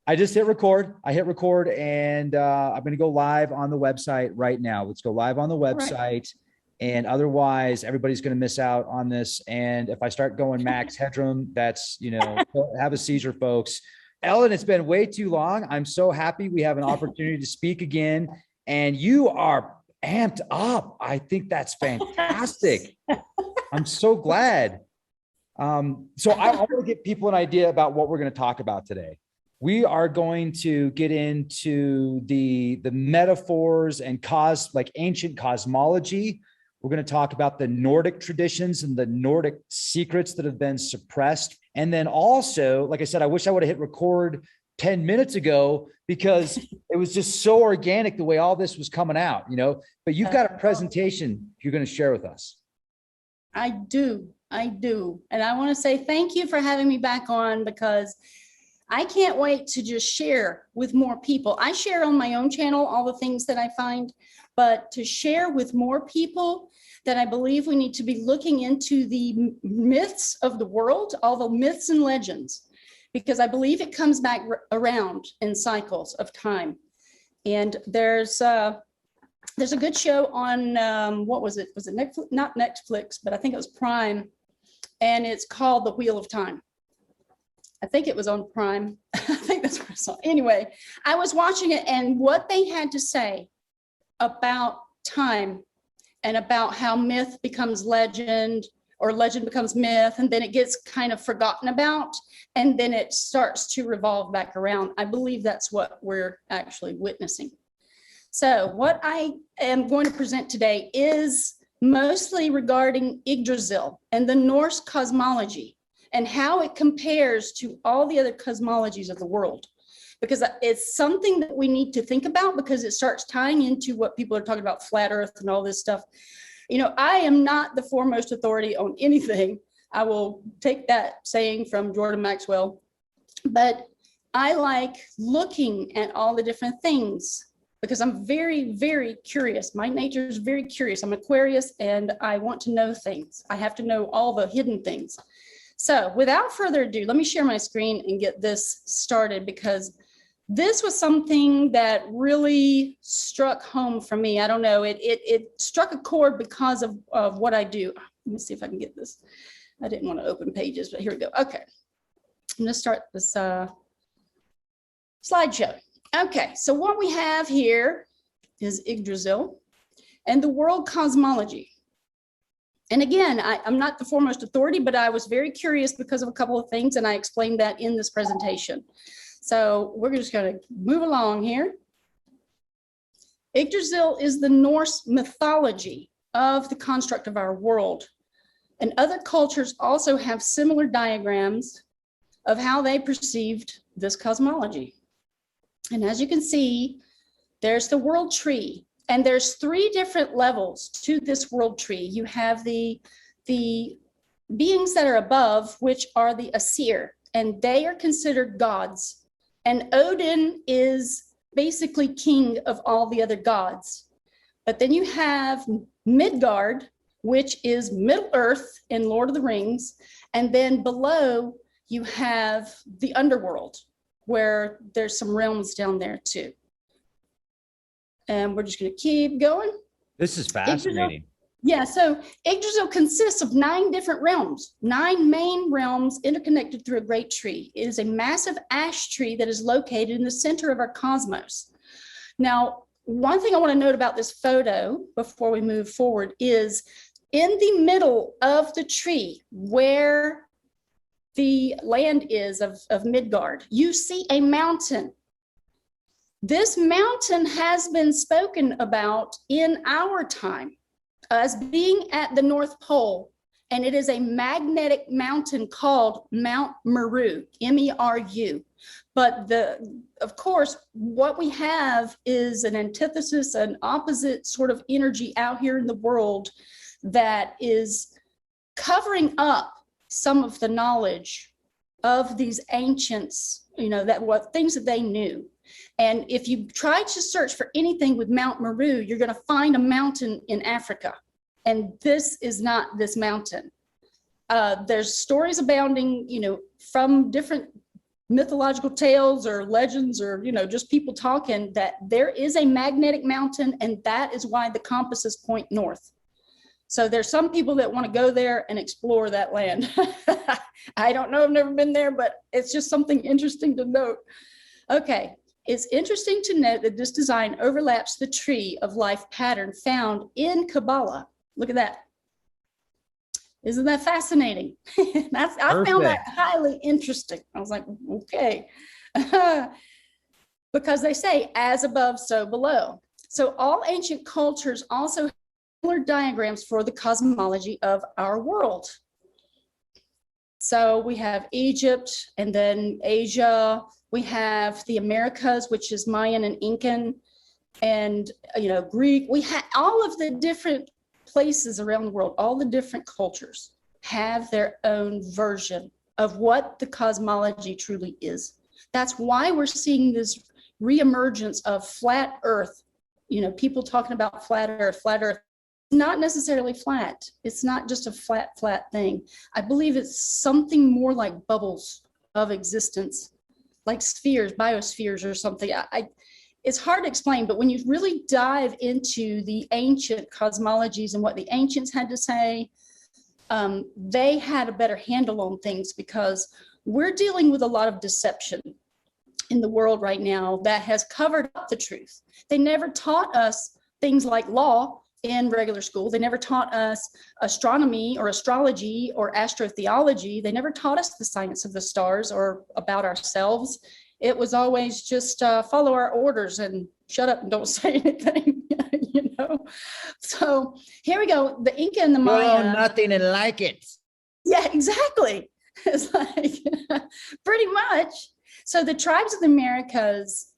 I just hit record. I hit record and I'm going to go live on the website right now. Let's go live on the website. Right. And otherwise, everybody's going to miss out on this. And if I start going max headroom, that's, have a seizure, folks. Ellen, it's been way too long. I'm so happy we have an opportunity to speak again. And you are amped up. I think that's fantastic. I'm so glad. So I want to give people an idea about what we're going to talk about today. We are going to get into the metaphors and like ancient cosmology. We're going to talk about the Nordic traditions and the Nordic secrets that have been suppressed. And then also, like I said, I wish I would have hit record 10 minutes ago because it was just so organic the way all this was coming out, but you've got a presentation you're going to share with us. I do. And I want to say thank you for having me back on because I can't wait to just share with more people. I share on my own channel all the things that I find, but to share with more people that I believe we need to be looking into the myths of the world, all the myths and legends, because I believe it comes back around in cycles of time. And there's a good show on, what was it? Was it Netflix? Not Netflix, but I think it was Prime. And it's called The Wheel of Time. I think it was on Prime. I think that's where I saw it. Anyway, I was watching it and what they had to say about time and about how myth becomes legend or legend becomes myth, and then it gets kind of forgotten about, and then it starts to revolve back around. I believe that's what we're actually witnessing. So what I am going to present today is mostly regarding Yggdrasil and the Norse cosmology and how it compares to all the other cosmologies of the world, because it's something that we need to think about because it starts tying into what people are talking about, flat earth and all this stuff. I am not the foremost authority on anything. I will take that saying from Jordan Maxwell, but I like looking at all the different things because I'm very, very curious. My nature is very curious. I'm Aquarius and I want to know things. I have to know all the hidden things. So without further ado, let me share my screen and get this started because this was something that really struck home for me. I don't know, it struck a chord because of what I do. Let me see if I can get this. I didn't want to open pages, but here we go. Okay, I'm gonna start this slideshow. Okay, so what we have here is Yggdrasil and the world cosmology. And again, I'm not the foremost authority, but I was very curious because of a couple of things, and I explained that in this presentation. So we're just going to move along here. Yggdrasil is the Norse mythology of the construct of our world. And other cultures also have similar diagrams of how they perceived this cosmology. And as you can see, there's the world tree. And there's 3 different levels to this world tree. You have the beings that are above, which are the Aesir, and they are considered gods. And Odin is basically king of all the other gods. But then you have Midgard, which is Middle Earth in Lord of the Rings. And then below you have the underworld, where there's some realms down there too. And we're just going to keep going. This is fascinating. Yeah, so Yggdrasil consists of 9 different realms, 9 main realms interconnected through a great tree. It is a massive ash tree that is located in the center of our cosmos. Now, one thing I want to note about this photo before we move forward is in the middle of the tree where the land is of Midgard, you see a mountain. This mountain has been spoken about in our time as being at the North Pole, and it is a magnetic mountain called Mount Meru, M-E-R-U. But of course, what we have is an antithesis, an opposite sort of energy out here in the world that is covering up some of the knowledge of these ancients, things that they knew. And if you try to search for anything with Mount Meru, you're going to find a mountain in Africa. And this is not this mountain. There's stories abounding, from different mythological tales or legends or, just people talking, that there is a magnetic mountain, and that is why the compasses point north. So there's some people that want to go there and explore that land. I don't know, I've never been there, but it's just something interesting to note. Okay, it's interesting to note that this design overlaps the tree of life pattern found in Kabbalah. Look at that. Isn't that fascinating? I found that highly interesting. I was like, okay. Because they say as above, so below. So all ancient cultures also have similar diagrams for the cosmology of our world. So we have Egypt, and then Asia. We have the Americas, which is Mayan and Incan, and Greek. We have all of the different places around the world, all the different cultures have their own version of what the cosmology truly is. That's why we're seeing this reemergence of flat Earth. People talking about flat Earth, not necessarily flat. It's not just a flat thing. I believe it's something more like bubbles of existence, like spheres, biospheres or something. It's hard to explain, but when you really dive into the ancient cosmologies and what the ancients had to say, they had a better handle on things, because we're dealing with a lot of deception in the world right now that has covered up the truth. They never taught us things like law in regular school. They never taught us astronomy or astrology or astrotheology. They never taught us the science of the stars or about ourselves. It was always just follow our orders and shut up and don't say anything, So here we go. The Inca and the Maya. Nothing and like it. Yeah, exactly. It's like pretty much. So the tribes of the Americas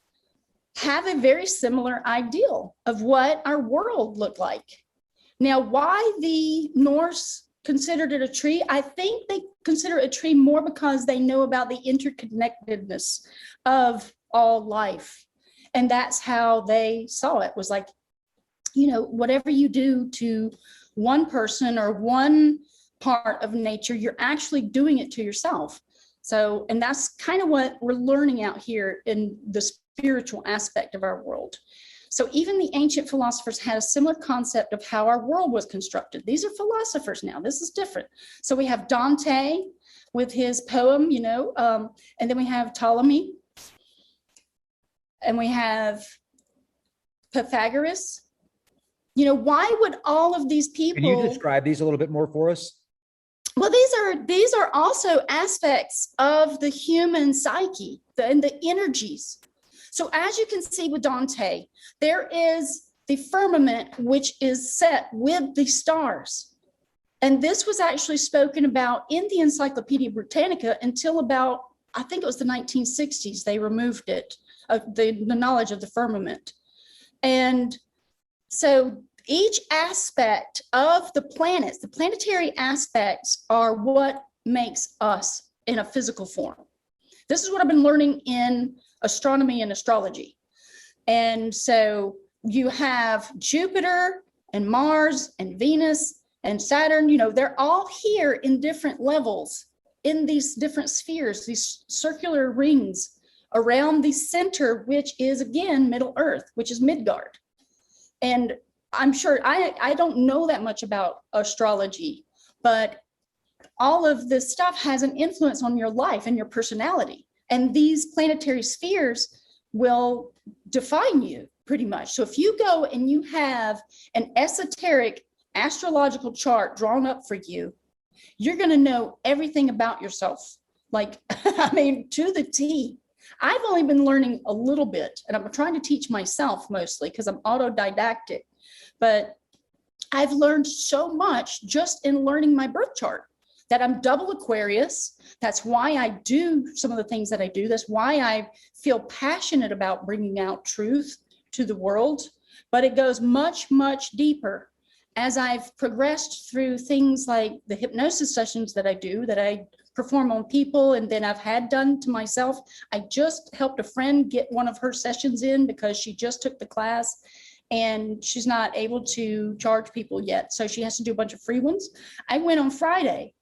have a very similar ideal of what our world looked like. Now, why the Norse considered it a tree? I think they consider it a tree more because they know about the interconnectedness of all life. And that's how they saw it, was like, whatever you do to one person or one part of nature, you're actually doing it to yourself. So, and that's kind of what we're learning out here in the spiritual aspect of our world. So even the ancient philosophers had a similar concept of how our world was constructed. These are philosophers now. This is different. So we have Dante with his poem, and then we have Ptolemy, and we have Pythagoras. Why would all of these people? Can you describe these a little bit more for us? Well, these are also aspects of the human psyche and the energies. So as you can see with Dante, there is the firmament, which is set with the stars. And this was actually spoken about in the Encyclopedia Britannica until about, I think it was the 1960s, they removed it, the knowledge of the firmament. And so each aspect of the planets, the planetary aspects, are what makes us in a physical form. This is what I've been learning in astronomy and astrology. And so you have Jupiter and Mars and Venus and Saturn, they're all here in different levels in these different spheres, these circular rings around the center, which is again Middle Earth, which is Midgard. And I'm sure I don't know that much about astrology, but all of this stuff has an influence on your life and your personality. And these planetary spheres will define you pretty much. So if you go and you have an esoteric astrological chart drawn up for you, you're going to know everything about yourself. Like, to the T. I've only been learning a little bit, and I'm trying to teach myself mostly because I'm autodidactic. But I've learned so much just in learning my birth chart, that I'm double Aquarius. That's why I do some of the things that I do. That's why I feel passionate about bringing out truth to the world. But it goes much, much deeper. As I've progressed through things like the hypnosis sessions that I do, that I perform on people, and then I've had done to myself. I just helped a friend get one of her sessions in because she just took the class and she's not able to charge people yet. So she has to do a bunch of free ones. I went on Friday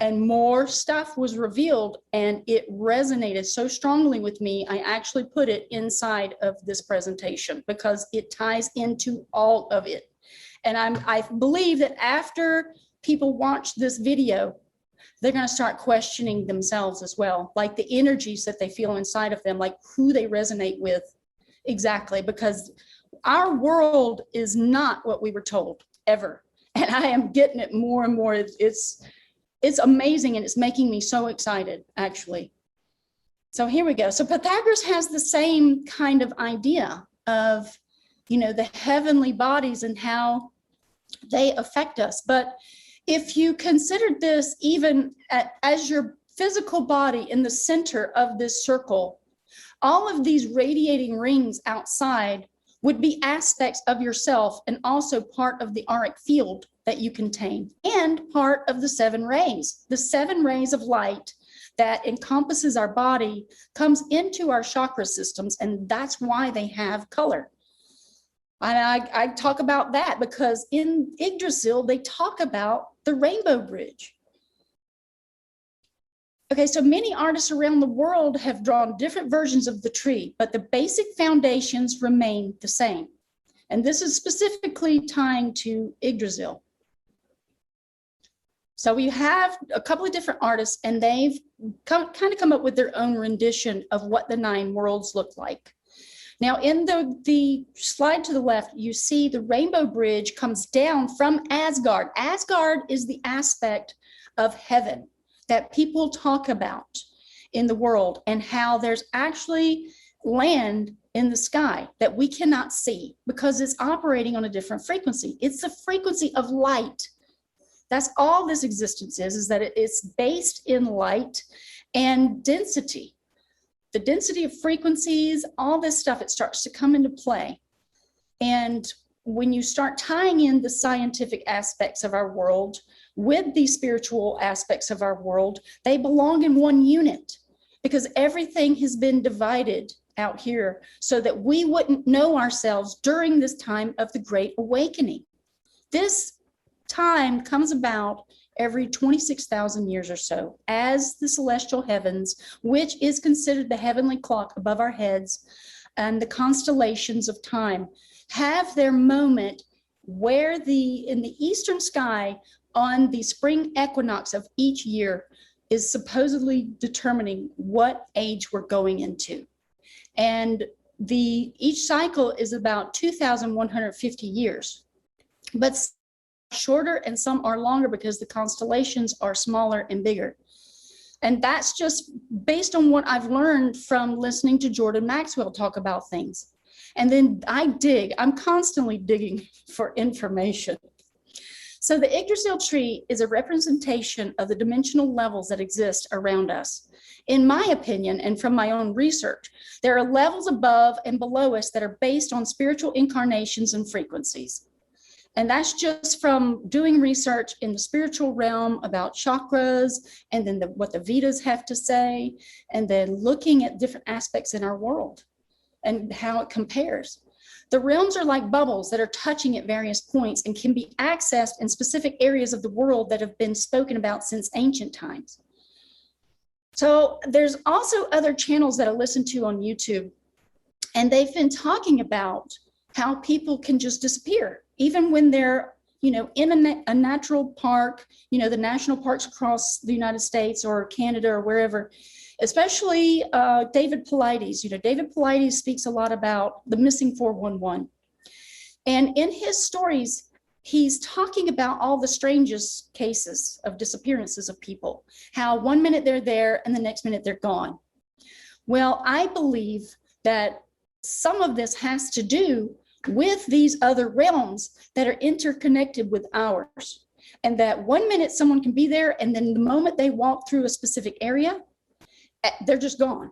and more stuff was revealed, and it resonated so strongly with me. I actually put it inside of this presentation because it ties into all of it. And I believe that after people watch this video, they're going to start questioning themselves as well, like the energies that they feel inside of them, like who they resonate with exactly, because our world is not what we were told ever. And I am getting it more and more. It's amazing, and it's making me so excited, actually. So here we go. So Pythagoras has the same kind of idea of, you know, the heavenly bodies and how they affect us. But if you considered this even as your physical body in the center of this circle, all of these radiating rings outside would be aspects of yourself and also part of the auric field that you contain and part of the 7 rays. The 7 rays of light that encompasses our body comes into our chakra systems, and that's why they have color. And I talk about that because in Yggdrasil, they talk about the rainbow bridge. Okay, so many artists around the world have drawn different versions of the tree, but the basic foundations remain the same. And this is specifically tying to Yggdrasil. So we have a couple of different artists, and they've kind of come up with their own rendition of what the 9 worlds look like. Now, in the slide to the left, you see the rainbow bridge comes down from Asgard. Asgard is the aspect of heaven that people talk about in the world, and how there's actually land in the sky that we cannot see because it's operating on a different frequency. It's the frequency of light. That's all this existence is that it's based in light and density. The density of frequencies, all this stuff, it starts to come into play. And when you start tying in the scientific aspects of our world with the spiritual aspects of our world, they belong in one unit because everything has been divided out here so that we wouldn't know ourselves during this time of the Great Awakening. This time comes about every 26,000 years or so as the celestial heavens, which is considered the heavenly clock above our heads, and the constellations of time have their moment where in the eastern sky on the spring equinox of each year is supposedly determining what age we're going into. And each cycle is about 2,150 years, but shorter and some are longer because the constellations are smaller and bigger. And that's just based on what I've learned from listening to Jordan Maxwell talk about things. And then I'm constantly digging for information. So the Yggdrasil tree is a representation of the dimensional levels that exist around us. In my opinion, and from my own research, there are levels above and below us that are based on spiritual incarnations and frequencies. And that's just from doing research in the spiritual realm about chakras, and then what the Vedas have to say, and then looking at different aspects in our world and how it compares. The realms are like bubbles that are touching at various points and can be accessed in specific areas of the world that have been spoken about since ancient times. So there's also other channels that I listen to on YouTube, and they've been talking about how people can just disappear, even when they're, in a natural park, the national parks across the United States or Canada or wherever. Especially David Paulides. David Paulides speaks a lot about the missing 411. And in his stories, he's talking about all the strangest cases of disappearances of people, how one minute they're there and the next minute they're gone. Well, I believe that some of this has to do with these other realms that are interconnected with ours. And that one minute someone can be there, and then the moment they walk through a specific area, they're just gone.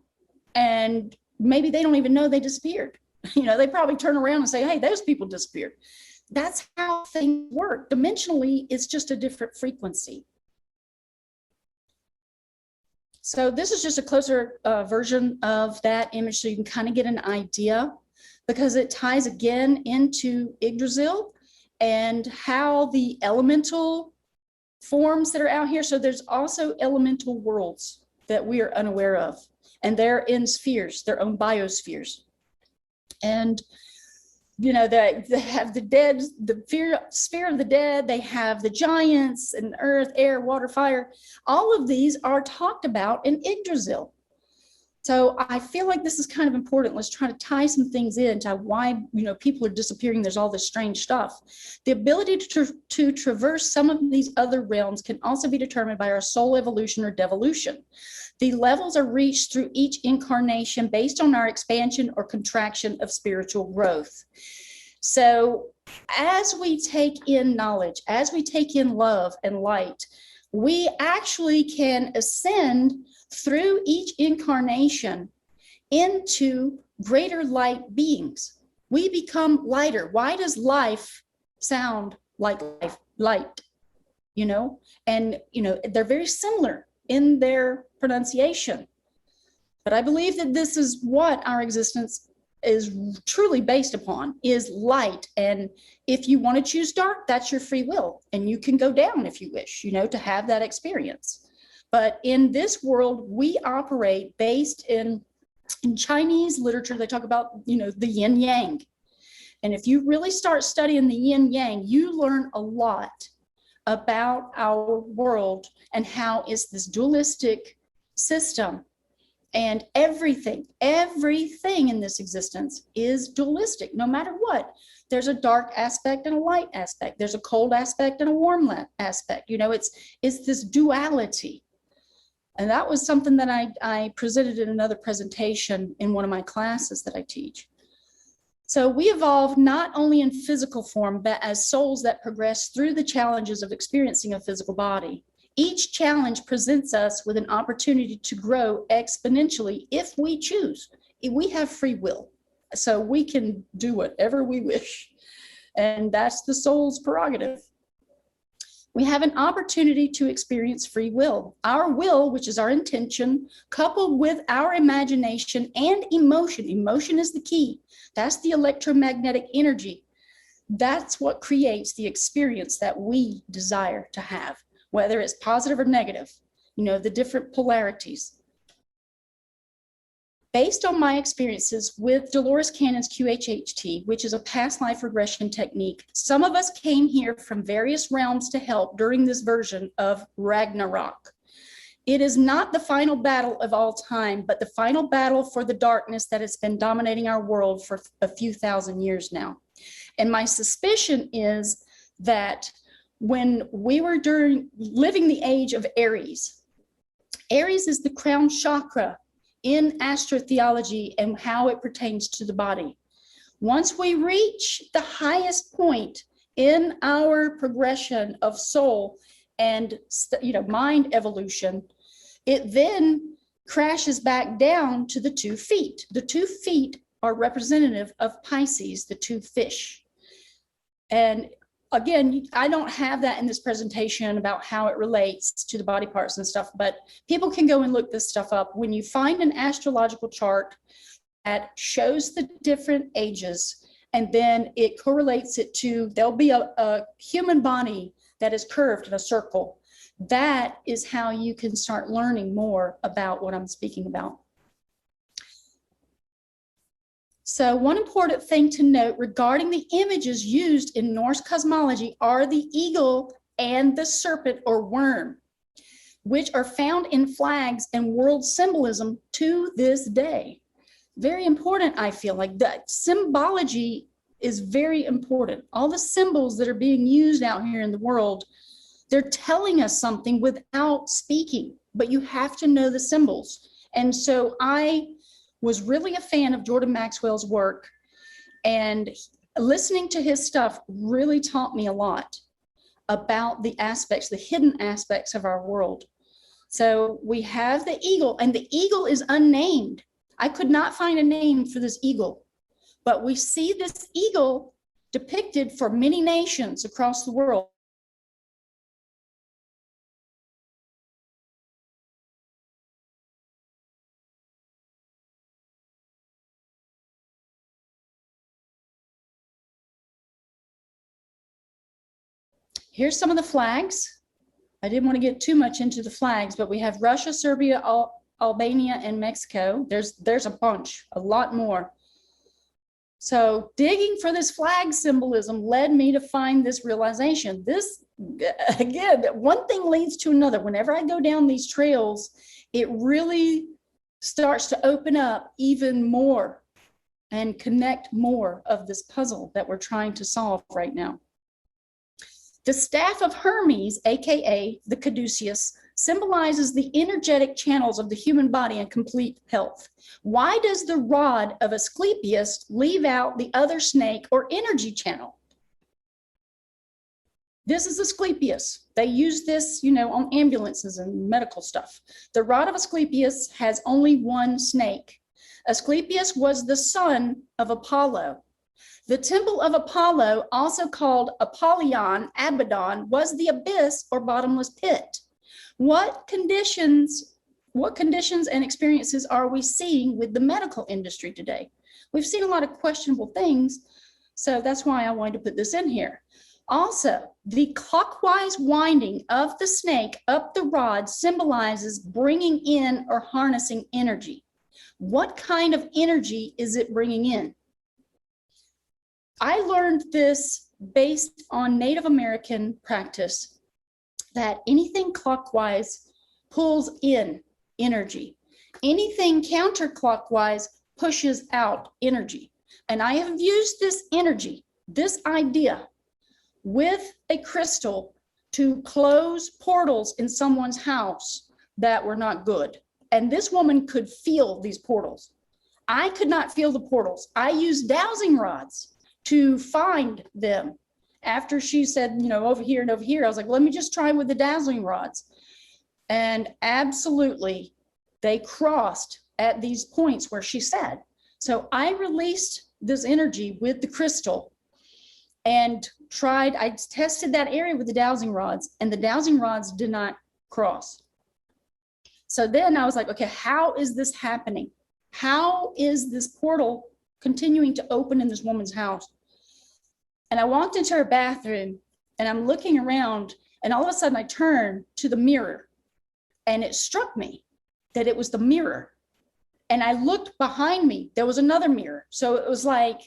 And maybe they don't even know they disappeared. They probably turn around and say, hey, those people disappeared. That's how things work. Dimensionally, it's just a different frequency. So this is just a closer version of that image so you can kind of get an idea, because it ties again into Yggdrasil and how the elemental forms that are out here. So there's also elemental worlds that we are unaware of, and they're in spheres, their own biospheres. And you know, they have the dead, the sphere of the dead, they have the giants and earth, air, water, fire. All of these are talked about in Yggdrasil. So I feel like this is kind of important. Let's try to tie some things into why, you know, people are disappearing. There's all this strange stuff. The ability to traverse some of these other realms can also be determined by our soul evolution or devolution. The levels are reached through each incarnation based on our expansion or contraction of spiritual growth. So as we take in knowledge, as we take in love and light, we actually can ascend through each incarnation into greater light beings. We become lighter. Why does life sound like life? Light, you know? And, you know, they're very similar in their pronunciation. But I believe that this is what our existence is truly based upon, is light. And if you want to choose dark, that's your free will. And you can go down if you wish, you know, to have that experience. But in this world, we operate based in Chinese literature. They talk about, you know, the yin yang. And if you really start studying the yin yang, you learn a lot about our world and how it's this dualistic system. And everything in this existence is dualistic, no matter what. There's a dark aspect and a light aspect. There's a cold aspect and a warm aspect. You know, it's this duality. And that was something that I presented in another presentation in one of my classes that I teach. So we evolve not only in physical form, but as souls that progress through the challenges of experiencing a physical body. Each challenge presents us with an opportunity to grow exponentially if we choose. We have free will, so we can do whatever we wish. And that's the soul's prerogative. We have an opportunity to experience free will. Our will, which is our intention, coupled with our imagination and emotion. Emotion is the key. That's the electromagnetic energy. That's what creates the experience that we desire to have, whether it's positive or negative, you know, the different polarities. Based on my experiences with Dolores Cannon's QHHT, which is a past life regression technique, some of us came here from various realms to help during this version of Ragnarok. It is not the final battle of all time, but the final battle for the darkness that has been dominating our world for a few thousand years now. And my suspicion is that when we were living the age of Aries, Aries is the crown chakra in astrotheology and how it pertains to the body. Once we reach the highest point in our progression of soul and, you know, mind evolution, it then crashes back down to the 2 feet. The 2 feet are representative of Pisces, the 2 fish. And again, I don't have that in this presentation about how it relates to the body parts and stuff, but people can go and look this stuff up. When you find an astrological chart that shows the different ages, and then it correlates it to, there'll be a human body that is curved in a circle. That is how you can start learning more about what I'm speaking about. So one important thing to note regarding the images used in Norse cosmology are the eagle and the serpent or worm, which are found in flags and world symbolism to this day. Very important, I feel like. That symbology is very important. All the symbols that are being used out here in the world, they're telling us something without speaking, but you have to know the symbols. And so I was really a fan of Jordan Maxwell's work, and listening to his stuff really taught me a lot about the aspects, the hidden aspects of our world. So we have the eagle, and the eagle is unnamed. I could not find a name for this eagle, but we see this eagle depicted for many nations across the world. Here's some of the flags. I didn't want to get too much into the flags, but we have Russia, Serbia, Albania, and Mexico. There's a bunch, a lot more. So digging for this flag symbolism led me to find this realization. This, again, one thing leads to another. Whenever I go down these trails, it really starts to open up even more and connect more of this puzzle that we're trying to solve right now. The staff of Hermes, aka the caduceus, symbolizes the energetic channels of the human body in complete health. Why does the rod of Asclepius leave out the other snake or energy channel? This is Asclepius. They use this, you know, on ambulances and medical stuff. The rod of Asclepius has only one snake. Asclepius was the son of Apollo. The temple of Apollo, also called Apollyon, Abaddon, was the abyss or bottomless pit. What conditions and experiences are we seeing with the medical industry today? We've seen a lot of questionable things, so that's why I wanted to put this in here. Also, the clockwise winding of the snake up the rod symbolizes bringing in or harnessing energy. What kind of energy is it bringing in? I learned this based on Native American practice, that anything clockwise pulls in energy. Anything counterclockwise pushes out energy. And I have used this energy, this idea, with a crystal to close portals in someone's house that were not good. And this woman could feel these portals. I could not feel the portals. I used dowsing rods to find them. After she said, you know, over here and over here, I was like, let me just try with the dowsing rods. And absolutely, they crossed at these points where she said. So I released this energy with the crystal and I tested that area with the dowsing rods, and the dowsing rods did not cross. So then I was like, okay, how is this happening? How is this portal continuing to open in this woman's house? And I walked into her bathroom and I'm looking around, and all of a sudden I turned to the mirror, and it struck me that it was the mirror. And I looked behind me, there was another mirror. So it was like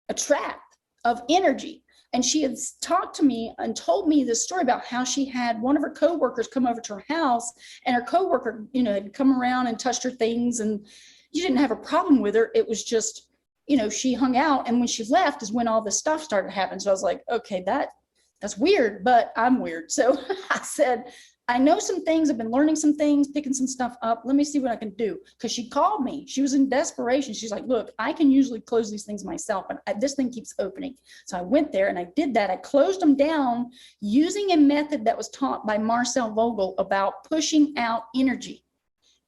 a trap of energy. And she had talked to me and told me this story about how she had one of her coworkers come over to her house, and her coworker, you know, had come around and touched her things, and you didn't have a problem with her. It was just, you know, she hung out, and when she left is when all this stuff started to happen. So I was like, okay, that's weird, but I'm weird. So I said, I know some things, I've been learning some things, picking some stuff up. Let me see what I can do. Because she called me. She was in desperation. She's like, look, I can usually close these things myself, but this thing keeps opening. So I went there and I did that. I closed them down using a method that was taught by Marcel Vogel about pushing out energy.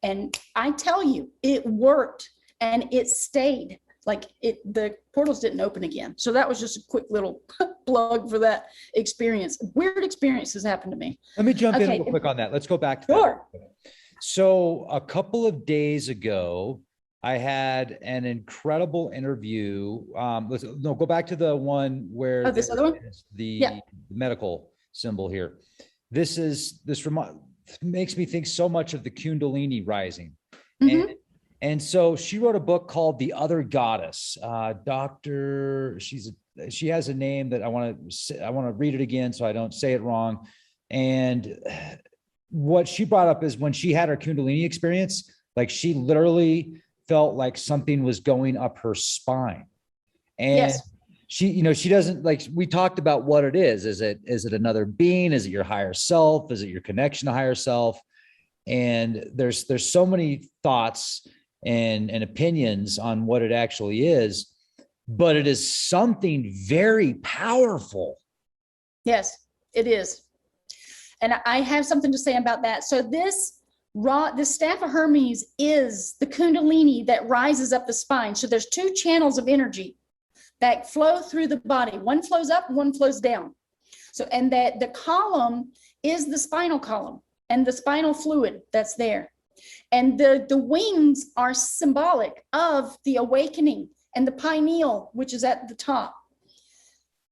And I tell you, it worked and it stayed. Like the portals didn't open again. So that was just a quick little plug for that experience. Weird experiences happened to me. Let me jump in real quick on that. Let's go back to sure. that. So a couple of days ago, I had an incredible interview. Go back to the one where this other one? The medical symbol here. This makes me think so much of the Kundalini rising. Mm-hmm. And so she wrote a book called The Other Goddess. She has a name that I want to read it again so I don't say it wrong. And what she brought up is when she had her Kundalini experience, like she literally felt like something was going up her spine. And yes. She doesn't, like, we talked about what it is. Is it another being? Is it your higher self? Is it your connection to higher self? And there's so many thoughts and opinions on what it actually is, but it is something very powerful. Yes, it is. And I have something to say about that. So this staff of Hermes is the Kundalini that rises up the spine. So there's two channels of energy that flow through the body. One flows up, one flows down. So, and that the column is the spinal column and the spinal fluid that's there. And the wings are symbolic of the awakening and the pineal, which is at the top.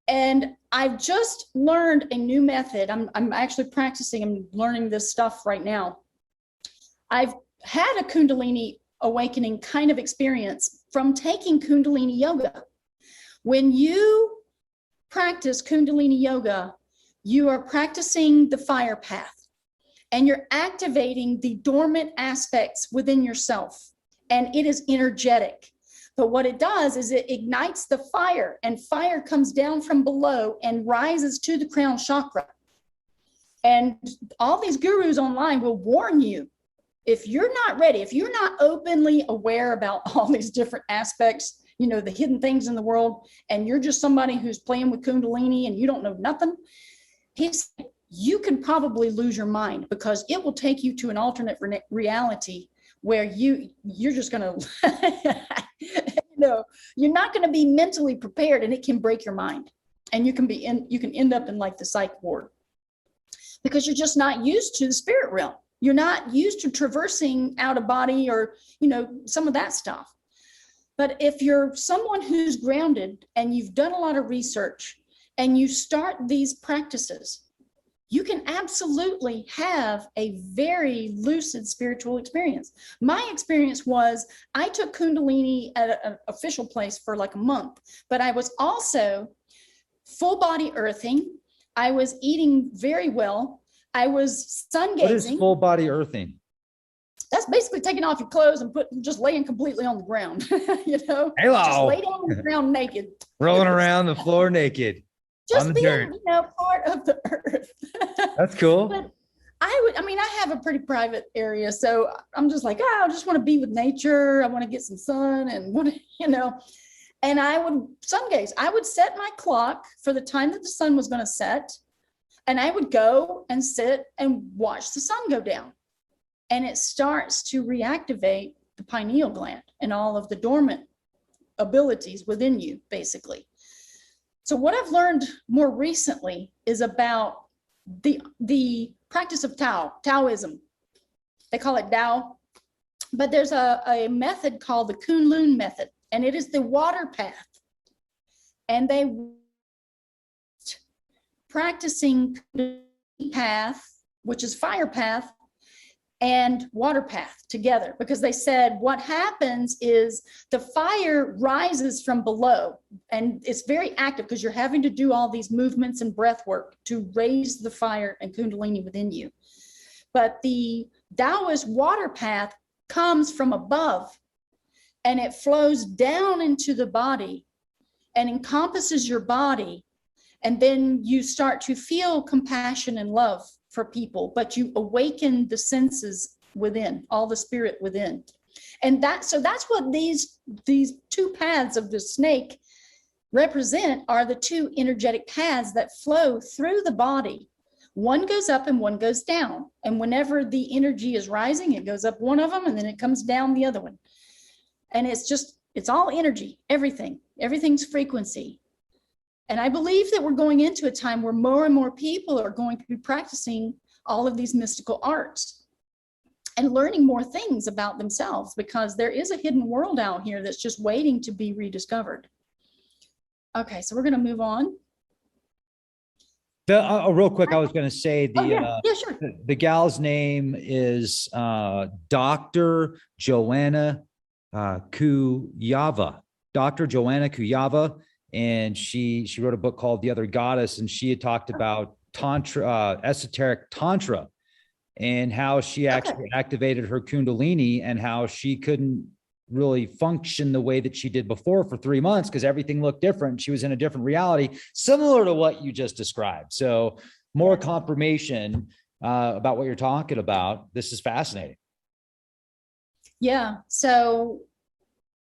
And I've just learned a new method. I'm actually practicing, I'm learning this stuff right now. I've had a Kundalini awakening kind of experience from taking Kundalini yoga. When you practice Kundalini yoga, you are practicing the fire path and you're activating the dormant aspects within yourself, and it is energetic. But what it does is it ignites the fire, and fire comes down from below and rises to the crown chakra. And all these gurus online will warn you, if you're not ready, if you're not openly aware about all these different aspects, you know, the hidden things in the world, and you're just somebody who's playing with Kundalini and you don't know nothing, you can probably lose your mind, because it will take you to an alternate reality where you're just going to, you know, you're not going to be mentally prepared, and it can break your mind, and you can end up in like the psych ward, because you're just not used to the spirit realm. You're not used to traversing out of body, or, you know, some of that stuff. But if you're someone who's grounded and you've done a lot of research and you start these practices, you can absolutely have a very lucid spiritual experience. My experience was, I took Kundalini at an official place for like a month, but I was also full body earthing. I was eating very well. I was sun gazing. What is full body earthing? That's basically taking off your clothes and just laying completely on the ground, you know? Hello. Just lay down on the ground naked. Rolling around the floor naked. Just being, you know, part of the earth. That's cool. But I have a pretty private area, so I'm just like, I just want to be with nature. I want to get some sun and want to, you know, and I would sun gaze. I would set my clock for the time that the sun was going to set, and I would go and sit and watch the sun go down. And it starts to reactivate the pineal gland and all of the dormant abilities within you, basically. So what I've learned more recently is about the practice of Taoism. They call it Tao, but there's a method called the Kunlun method, and it is the water path. And they practicing path, which is fire path, and water path together, because they said what happens is the fire rises from below, and it's very active because you're having to do all these movements and breath work to raise the fire and Kundalini within you. But the Taoist water path comes from above, and it flows down into the body and encompasses your body. And then you start to feel compassion and love for people, but you awaken the senses within, all the spirit within. And that's what these two paths of the snake represent, are the two energetic paths that flow through the body. One goes up and one goes down. And whenever the energy is rising, it goes up one of them and then it comes down the other one. And it's all energy, everything's frequency. And I believe that we're going into a time where more and more people are going to be practicing all of these mystical arts and learning more things about themselves, because there is a hidden world out here that's just waiting to be rediscovered. Okay, so we're going to move on. Real quick, I was going to say sure. The gal's name is Dr. Joanna Kuyava. Dr. Joanna Kuyava. And she wrote a book called The Other Goddess, and she had talked about tantra, esoteric tantra, and how she actually activated her Kundalini, and how she couldn't really function the way that she did before for 3 months because everything looked different. She was in a different reality, similar to what you just described. So more confirmation about what you're talking about. This is fascinating. Yeah. So,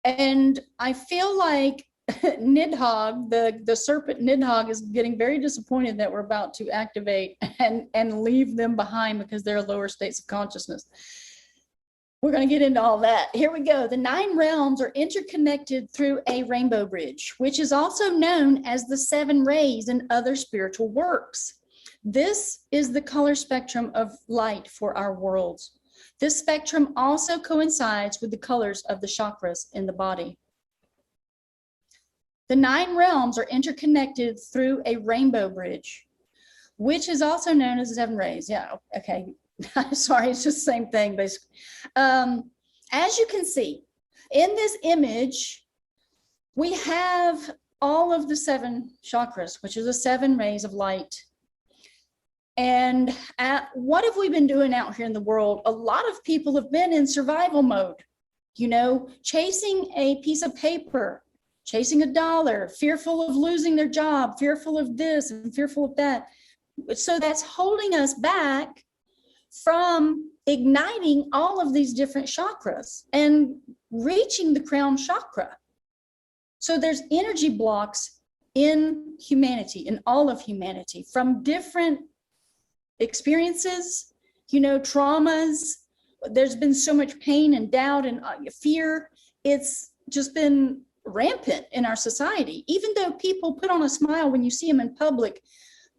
and I feel like Nidhogg, the serpent Nidhogg, is getting very disappointed that we're about to activate and leave them behind because they're lower states of consciousness. We're going to get into all that. Here we go. The 9 realms are interconnected through a rainbow bridge, which is also known as the 7 rays in other spiritual works. This is the color spectrum of light for our worlds. This spectrum also coincides with the colors of the chakras in the body. The 9 realms are interconnected through a rainbow bridge, which is also known as the 7 rays. Yeah, okay. Sorry, it's just the same thing, basically. As you can see in this image, we have all of the 7 chakras, which are the 7 rays of light. And what have we been doing out here in the world? A lot of people have been in survival mode, you know, chasing a piece of paper, chasing a dollar, fearful of losing their job, fearful of this and fearful of that. So that's holding us back from igniting all of these different chakras and reaching the crown chakra. So there's energy blocks in humanity, in all of humanity, from different experiences, you know, traumas. There's been so much pain and doubt and fear. It's just been rampant in our society. Even though people put on a smile when you see them in public,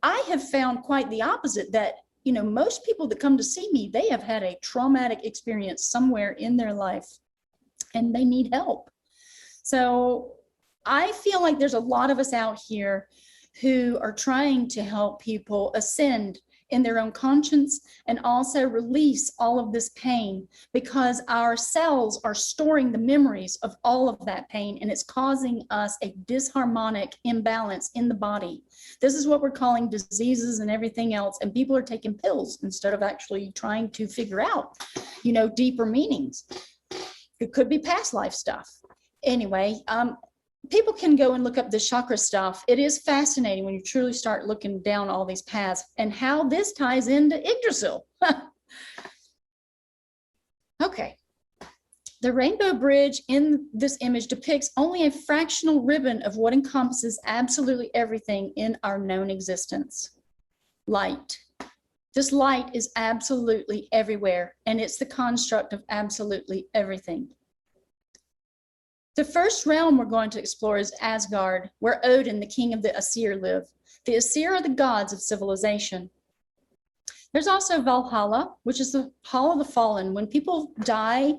I have found quite the opposite, that, you know, most people that come to see me, they have had a traumatic experience somewhere in their life and they need help. So I feel like there's a lot of us out here who are trying to help people ascend in their own conscience and also release all of this pain, because our cells are storing the memories of all of that pain, and it's causing us a disharmonic imbalance in the body. This is what we're calling diseases and everything else, and people are taking pills instead of actually trying to figure out, you know, deeper meanings. It could be past life stuff. Anyway, people can go and look up the chakra stuff. It is fascinating when you truly start looking down all these paths and how this ties into Yggdrasil. Okay. The rainbow bridge in this image depicts only a fractional ribbon of what encompasses absolutely everything in our known existence. Light. This light is absolutely everywhere, and it's the construct of absolutely everything. The first realm we're going to explore is Asgard, where Odin, the king of the Aesir, live. The Aesir are the gods of civilization. There's also Valhalla, which is the Hall of the Fallen. When people die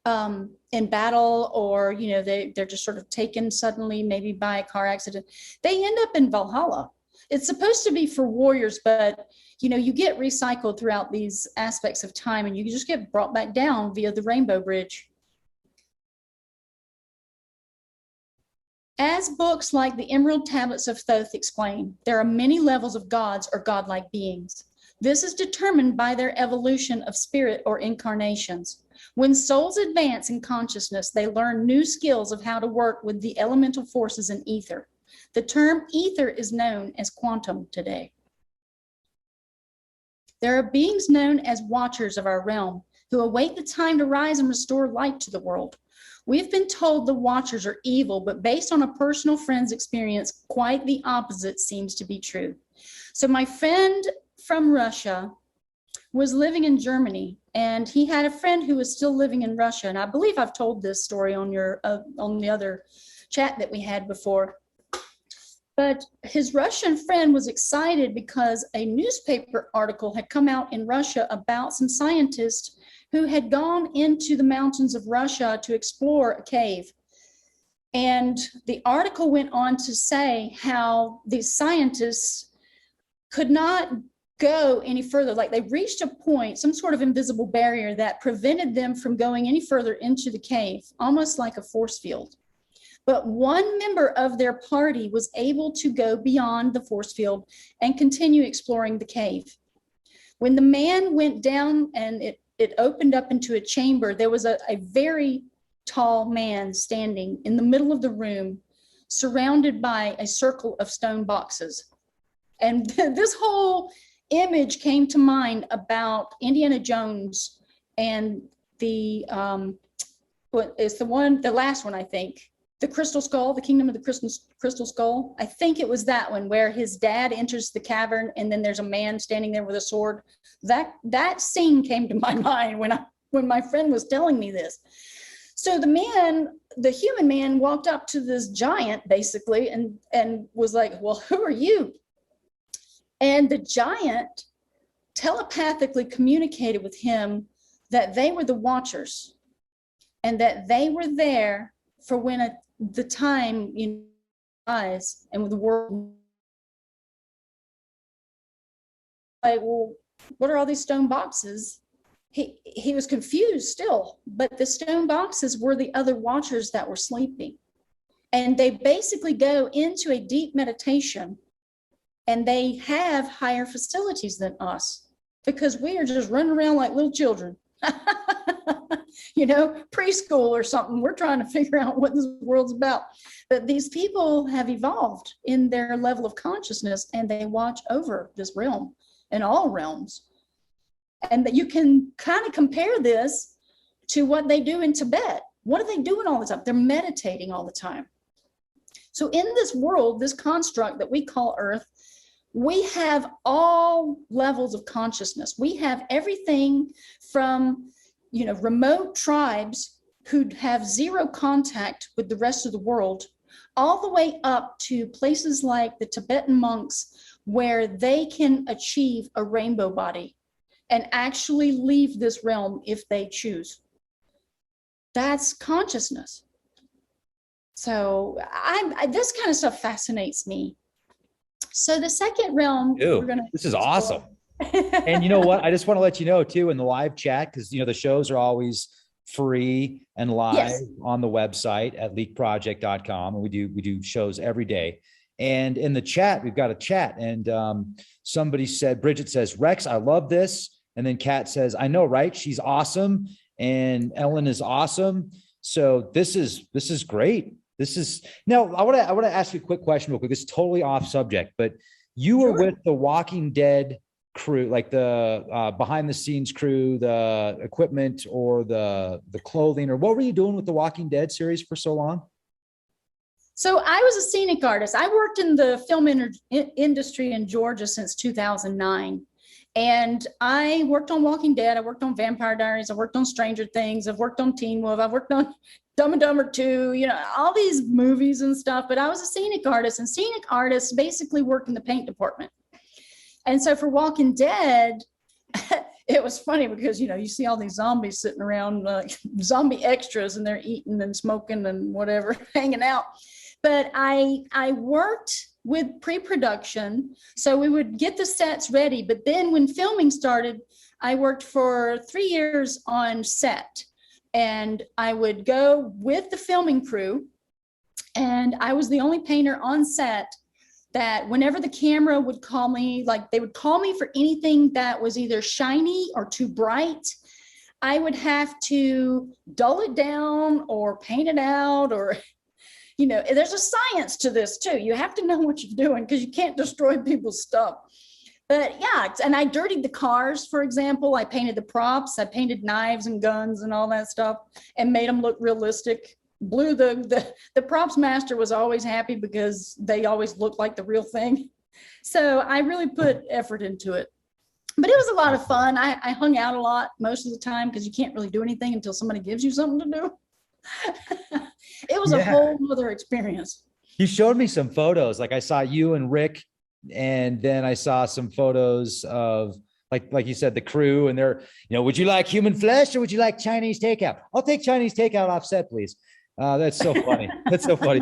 in battle, or, you know, they're just sort of taken suddenly, maybe by a car accident, they end up in Valhalla. It's supposed to be for warriors, but, you know, you get recycled throughout these aspects of time, and you just get brought back down via the Rainbow Bridge. As books like the Emerald Tablets of Thoth explain, there are many levels of gods or godlike beings. This is determined by their evolution of spirit or incarnations. When souls advance in consciousness, they learn new skills of how to work with the elemental forces in ether. The term ether is known as quantum today. There are beings known as watchers of our realm who await the time to rise and restore light to the world. We've been told the watchers are evil, but based on a personal friend's experience, quite the opposite seems to be true. So my friend from Russia was living in Germany, and he had a friend who was still living in Russia. And I believe I've told this story on the other chat that we had before. But his Russian friend was excited because a newspaper article had come out in Russia about some scientists who had gone into the mountains of Russia to explore a cave. And the article went on to say how these scientists could not go any further. Like, they reached a point, some sort of invisible barrier that prevented them from going any further into the cave, almost like a force field. But one member of their party was able to go beyond the force field and continue exploring the cave. When the man went down and it opened up into a chamber, there was a very tall man standing in the middle of the room, surrounded by a circle of stone boxes. And this whole image came to mind about Indiana Jones and the last one, I think, the Crystal Skull, the Kingdom of the Crystal Skull. I think it was that one where his dad enters the cavern and then there's a man standing there with a sword. That scene came to my mind when my friend was telling me this. So the human man walked up to this giant basically and was like, "Well, who are you?" And the giant telepathically communicated with him that they were the watchers and that they were there for when the time, you eyes and with the world. Like, well, what are all these stone boxes? He was confused still, but the stone boxes were the other watchers that were sleeping. And they basically go into a deep meditation, and they have higher facilities than us because we are just running around like little children. You know, preschool or something. We're trying to figure out what this world's about. But these people have evolved in their level of consciousness, and they watch over this realm and all realms. And that you can kind of compare this to what they do in Tibet. What are they doing all the time? They're meditating all the time. So in this world, this construct that we call Earth, we have all levels of consciousness. We have everything from, you know, remote tribes who have zero contact with the rest of the world, all the way up to places like the Tibetan monks, where they can achieve a rainbow body and actually leave this realm if they choose. That's consciousness. So this kind of stuff fascinates me. So the second realm, this is awesome. And you know what? I just want to let you know too, in the live chat, because you know the shows are always free and live on the website at leakproject.com, and we do shows every day. And in the chat, we've got a chat, and somebody said, Bridget says, Rex, I love this. And then Kat says, I know, right? She's awesome. And Ellen is awesome. So this is great. This is now I want to ask you a quick question real quick. This is totally off subject, but you were with the Walking Dead crew, like the behind the scenes crew, the equipment or the clothing, or what were you doing with the Walking Dead series for so long? So I was a scenic artist. I worked in the film industry in Georgia since 2009. And I worked on Walking Dead. I worked on Vampire Diaries. I worked on Stranger Things. I've worked on Teen Wolf. I've worked on Dumb and Dumber 2, you know, all these movies and stuff. But I was a scenic artist, and scenic artists basically work in the paint department. And so for Walking Dead, it was funny because, you know, you see all these zombies sitting around, zombie extras, and they're eating and smoking and whatever, hanging out. But I worked with pre-production, so we would get the sets ready. But then when filming started, I worked for 3 years on set, and I would go with the filming crew, and I was the only painter on set that whenever the camera would call me, like they would call me for anything that was either shiny or too bright, I would have to dull it down or paint it out, or you know, there's a science to this too. You have to know what you're doing because you can't destroy people's stuff. But yeah, and I dirtied the cars, for example. I painted the props. I painted knives and guns and all that stuff and made them look realistic. The props master was always happy because they always looked like the real thing. So I really put effort into it. But it was a lot of fun. I hung out a lot most of the time because you can't really do anything until somebody gives you something to do. It was a whole other experience. You showed me some photos. Like I saw you and Rick, and then I saw some photos of like you said, the crew, and they're, you know, would you like human flesh or would you like Chinese takeout? I'll take Chinese takeout off set, please. That's so funny. That's so funny.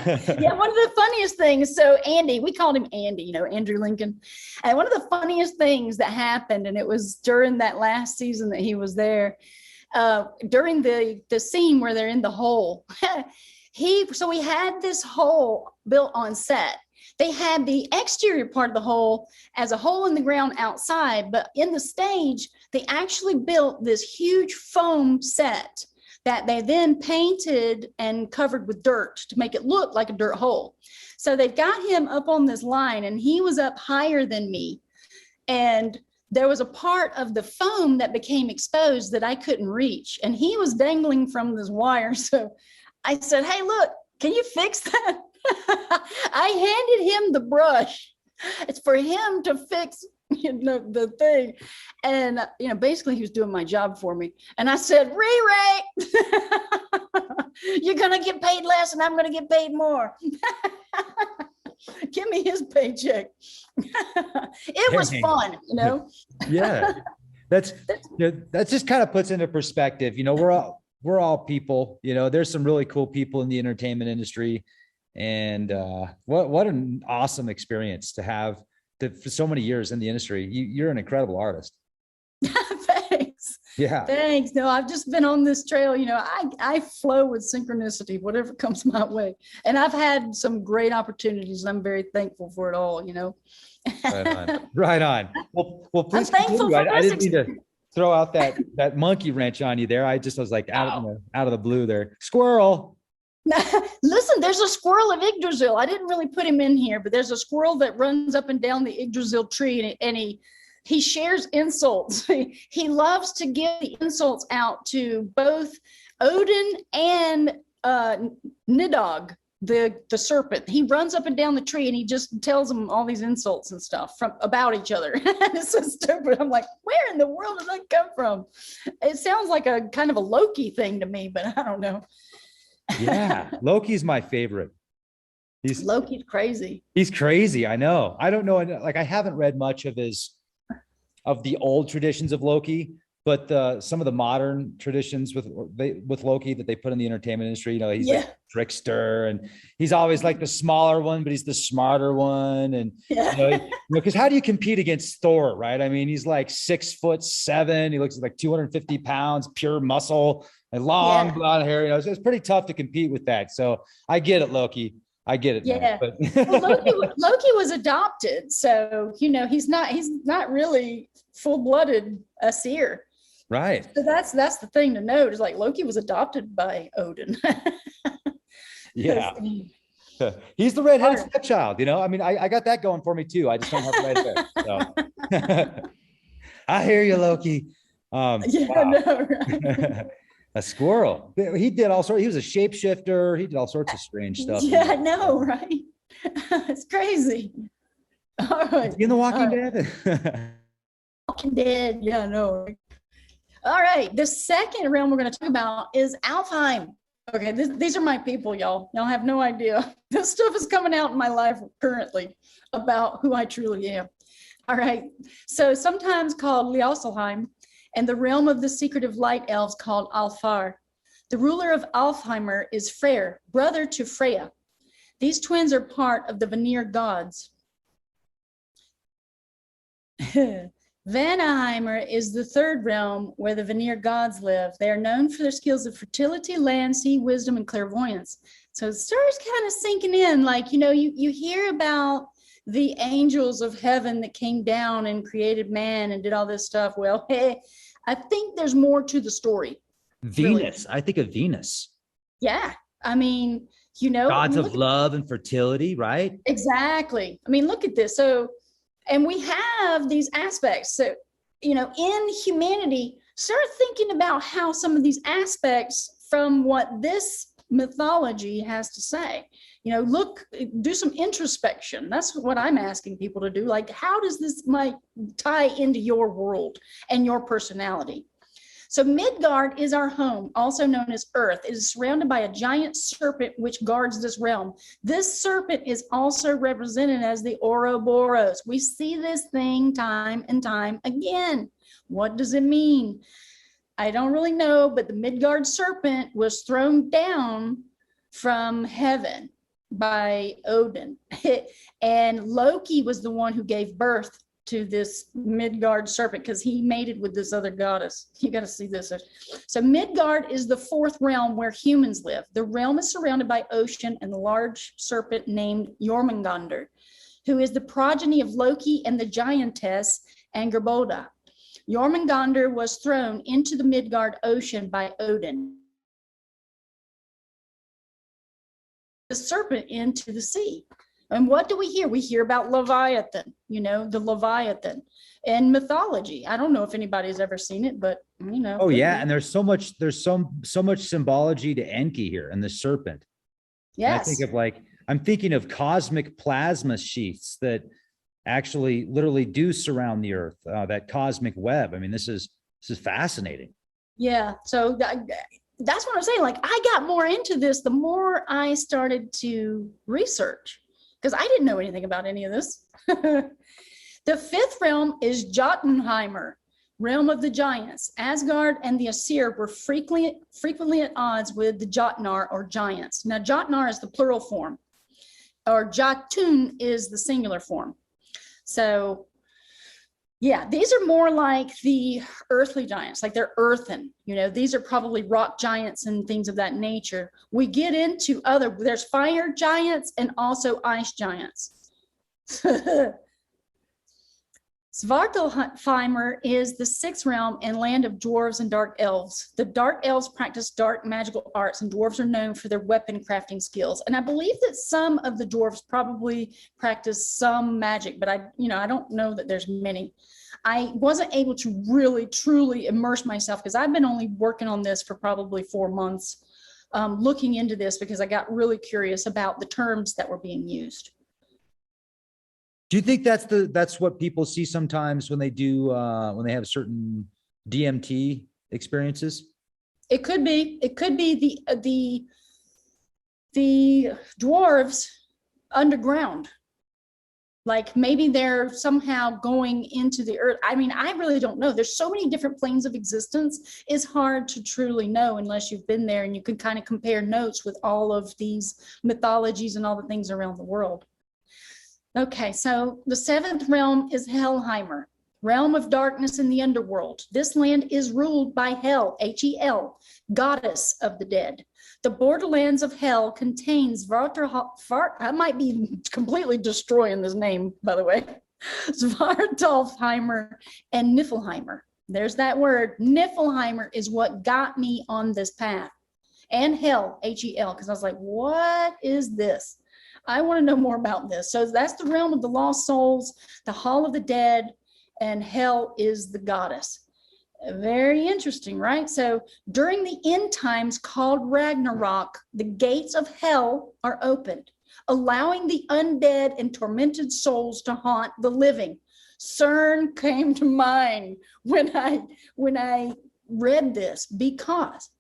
Yeah, one of the funniest things, so Andy, we called him Andy, you know, Andrew Lincoln. And one of the funniest things that happened, and it was during that last season that he was there, during the scene where they're in the hole, so we had this hole built on set. They had the exterior part of the hole as a hole in the ground outside, but in the stage, they actually built this huge foam set that they then painted and covered with dirt to make it look like a dirt hole. So they've got him up on this line, and he was up higher than me. And there was a part of the foam that became exposed that I couldn't reach, and he was dangling from this wire. So I said, hey, look, can you fix that? I handed him the brush. It's for him to fix, you know, the thing. And, you know, basically he was doing my job for me. And I said, re-rate, you're going to get paid less and I'm going to get paid more. Give me his paycheck. It was fun, you know? Yeah. That's that just kind of puts into perspective, you know, we're all people, you know, there's some really cool people in the entertainment industry. And what an awesome experience to have for so many years in the industry. You're an incredible artist. Thanks. Yeah. Thanks. No, I've just been on this trail. I flow with synchronicity, whatever comes my way. And I've had some great opportunities. And I'm very thankful for it all, Right on. Right on. Well, please I'm thankful continue. for I this didn't mean to throw out that monkey wrench on you there. I was like out of the blue there. Squirrel. Listen, there's a squirrel of Yggdrasil. I didn't really put him in here, but there's a squirrel that runs up and down the Yggdrasil tree, and he shares insults. He loves to give the insults out to both Odin and Nidog, the serpent. He runs up and down the tree and he just tells them all these insults and stuff about each other. It's so stupid. I'm like, where in the world did that come from? It sounds like a kind of a Loki thing to me, but I don't know. Yeah, Loki's my favorite. Loki's crazy. He's crazy. I know. I don't know. Like, I haven't read much of the old traditions of Loki, but some of the modern traditions with Loki that they put in the entertainment industry, he's like a trickster, and he's always like the smaller one, but he's the smarter one. And because how do you compete against Thor, right? I mean, he's like 6'7". He looks like 250 pounds, pure muscle, and long blonde hair. It's pretty tough to compete with that. So I get it, Loki. I get it. Yeah. But Loki was adopted, so he's not really full-blooded a seer. Right. So that's the thing to note, is like Loki was adopted by Odin. Yeah. He's the redheaded stepchild, I mean, I got that going for me too. I just don't have the red hair. So. I hear you, Loki. Wow. No, right? A squirrel. He did all sorts. He was a shapeshifter. He did all sorts of strange stuff. Yeah, I know, right? It's crazy. All right. In The Walking Dead. Walking Dead. Yeah, no. All right. The second realm we're going to talk about is Alfheim. Okay, these are my people, y'all. Y'all have no idea. This stuff is coming out in my life currently about who I truly am. All right. So sometimes called Ljosalheim, and the realm of the secretive light elves called Alfar. The ruler of Alfheimer is Freyr, brother to Freya. These twins are part of the Vanir gods. Vanaheimer is the third realm where the Vanir gods live. They are known for their skills of fertility, land, sea, wisdom, and clairvoyance. So it starts kind of sinking in, like, you hear about the angels of heaven that came down and created man and did all this stuff. Well, hey, I think there's more to the story. Venus. Really. I think of Venus. Yeah. I mean, gods of love and fertility, right? Exactly. I mean, look at this. So, and we have these aspects. So, in humanity, start thinking about how some of these aspects from what this mythology has to say. Do some introspection. That's what I'm asking people to do. Like, how does this might tie into your world and your personality? So Midgard is our home, also known as Earth. It is surrounded by a giant serpent which guards this realm. This serpent is also represented as the Ouroboros. We see this thing time and time again. What does it mean? I don't really know, but the Midgard serpent was thrown down from heaven by Odin. And Loki was the one who gave birth to this Midgard serpent because he mated with this other goddess. You got to see this. So Midgard is the fourth realm where humans live. The realm is surrounded by ocean and a large serpent named Jormungandr, who is the progeny of Loki and the giantess Angerboda. Jormungandr was thrown into the Midgard Ocean by Odin. The serpent into the sea. And what do we hear? We hear about Leviathan, the Leviathan in mythology. I don't know if anybody's ever seen it, but Oh yeah, and there's so much symbology to Enki here and the serpent. Yes. I'm thinking of cosmic plasma sheaths that actually literally do surround the earth, that cosmic web. I mean, this is fascinating. Yeah. So that's what I'm saying. Like, I got more into this the more I started to research, because I didn't know anything about any of this. The fifth realm is Jotunheimer, realm of the giants. Asgard and the Aesir were frequently at odds with the Jotnar, or giants. Now, Jotnar is the plural form. or Jotun is the singular form. So yeah, these are more like the earthly giants, like they're earthen. You know, these are probably rock giants and things of that nature. We get into there's fire giants and also ice giants. Svartalfheimr is the sixth realm and land of dwarves and dark elves. The dark elves practice dark magical arts, and dwarves are known for their weapon crafting skills. And I believe that some of the dwarves probably practice some magic, but I don't know that there's many. I wasn't able to really, truly immerse myself because I've been only working on this for probably 4 months, looking into this because I got really curious about the terms that were being used. Do you think that's what people see sometimes when they do when they have certain DMT experiences? It could be. It could be the dwarves underground. Like maybe they're somehow going into the earth. I mean, I really don't know. There's so many different planes of existence. It's hard to truly know unless you've been there and you can kind of compare notes with all of these mythologies and all the things around the world. Okay, so the seventh realm is Helheimer, realm of darkness in the underworld. This land is ruled by Hel, H-E-L, goddess of the dead. The borderlands of Hell contains I might be completely destroying this name, by the way, Svartalfheimr and Niflheimer. There's that word. Niflheimer is what got me on this path. And Hel, H-E-L, because I was like, what is this? I want to know more about this. So that's the realm of the lost souls, the hall of the dead, and Hel is the goddess. Very interesting, right? So during the end times called Ragnarok, the gates of Hell are opened, allowing the undead and tormented souls to haunt the living. CERN came to mind when I read this because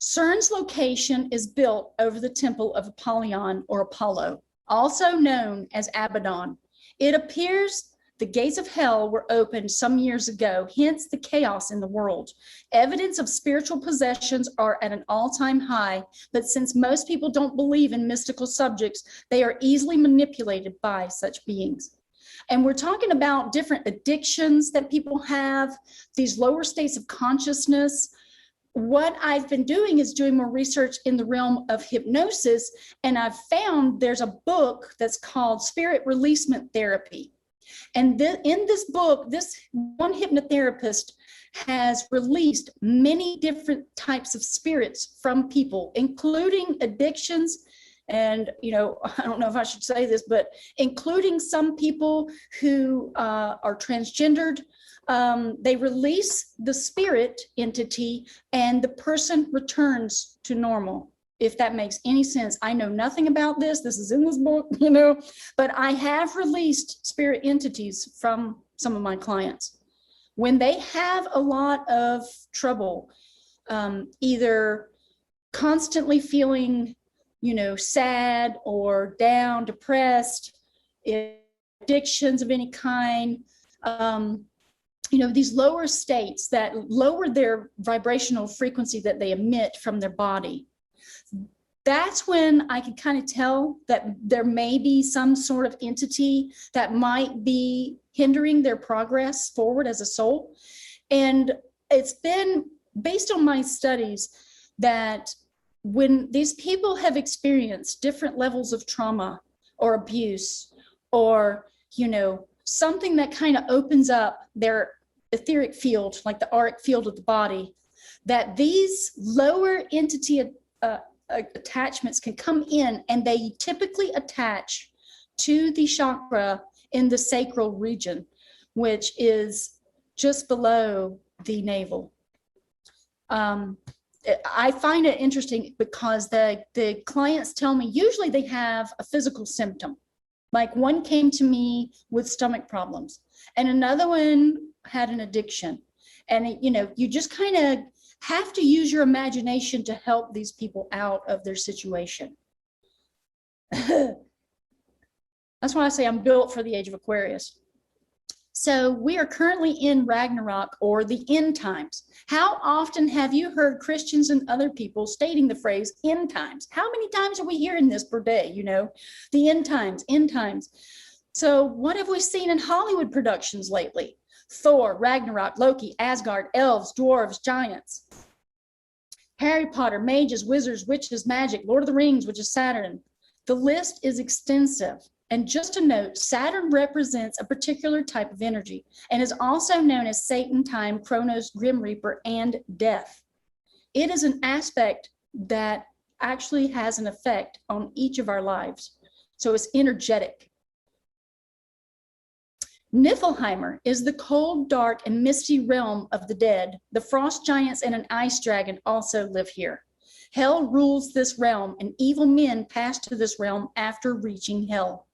CERN's location is built over the temple of Apollyon or Apollo, also known as Abaddon. It appears the gates of hell were opened some years ago, hence the chaos in the world. Evidence of spiritual possessions are at an all-time high, but since most people don't believe in mystical subjects, they are easily manipulated by such beings. And we're talking about different addictions that people have, these lower states of consciousness. What I've been doing is doing more research in the realm of hypnosis, and I've found there's a book that's called Spirit Releasement Therapy. And in this book, this one hypnotherapist has released many different types of spirits from people, including addictions. And, I don't know if I should say this, but including some people who are transgendered. They release the spirit entity and the person returns to normal, if that makes any sense. I know nothing about this. This is in this book, but I have released spirit entities from some of my clients. When they have a lot of trouble, either constantly feeling, sad or down, depressed, addictions of any kind, these lower states that lower their vibrational frequency that they emit from their body. That's when I can kind of tell that there may be some sort of entity that might be hindering their progress forward as a soul. And it's been based on my studies that when these people have experienced different levels of trauma or abuse or, something that kind of opens up their etheric field, like the auric field of the body, that these lower entity attachments can come in, and they typically attach to the chakra in the sacral region, which is just below the navel. I find it interesting because the clients tell me usually they have a physical symptom. Like one came to me with stomach problems and another one had an addiction. And, you just kind of have to use your imagination to help these people out of their situation. That's why I say I'm built for the age of Aquarius. So we are currently in Ragnarok, or the end times. How often have you heard Christians and other people stating the phrase end times? How many times are we hearing this per day? You know, the end times, end times. So what have we seen in Hollywood productions lately? Thor, Ragnarok, Loki, Asgard, elves, dwarves, giants. Harry Potter, mages, wizards, witches, magic, Lord of the Rings, which is Saturn. The list is extensive. And just a note, Saturn represents a particular type of energy and is also known as Satan, time, Kronos, Grim Reaper, and death. It is an aspect that actually has an effect on each of our lives. So it's energetic. Niflheimer is the cold, dark, and misty realm of the dead. The frost giants and an ice dragon also live here. Hell rules this realm, and evil men pass to this realm after reaching hell.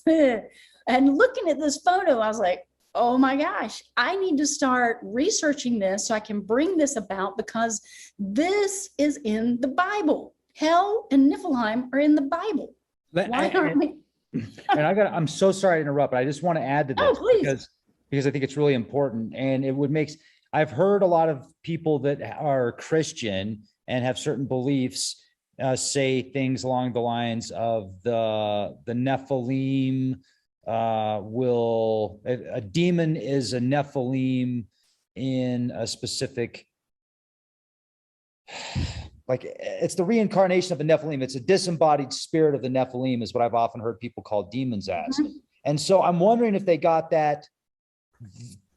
And looking at this photo, I was like, oh my gosh, I need to start researching this so I can bring this about, because this is in the Bible. Hell and Niflheim are in the Bible. Why aren't we? And I'm so sorry to interrupt, but I just want to add to this because I think it's really important. And it would make, I've heard a lot of people that are Christian and have certain beliefs say things along the lines of the Nephilim a demon is a Nephilim in a specific, like it's the reincarnation of the Nephilim. It's a disembodied spirit of the Nephilim is what I've often heard people call demons as. Mm-hmm. And so I'm wondering if they got that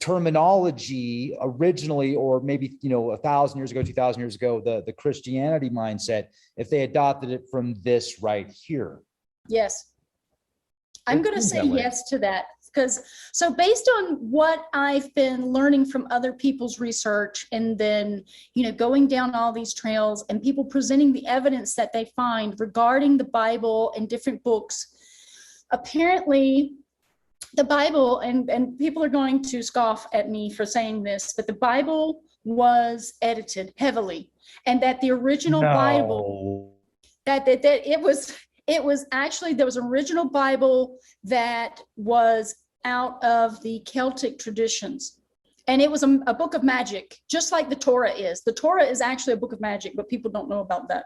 terminology originally, or maybe, 1,000 years ago, 2,000 years ago, the Christianity mindset, if they adopted it from this right here. Yes. I'm going to say yes to that, because so based on what I've been learning from other people's research, and then, going down all these trails and people presenting the evidence that they find regarding the Bible and different books, apparently the Bible, and people are going to scoff at me for saying this, but the Bible was edited heavily, and that the original Bible, that it was actually, there was an original Bible that was out of the Celtic traditions. And it was a book of magic, just like the Torah is. The Torah is actually a book of magic, but people don't know about that,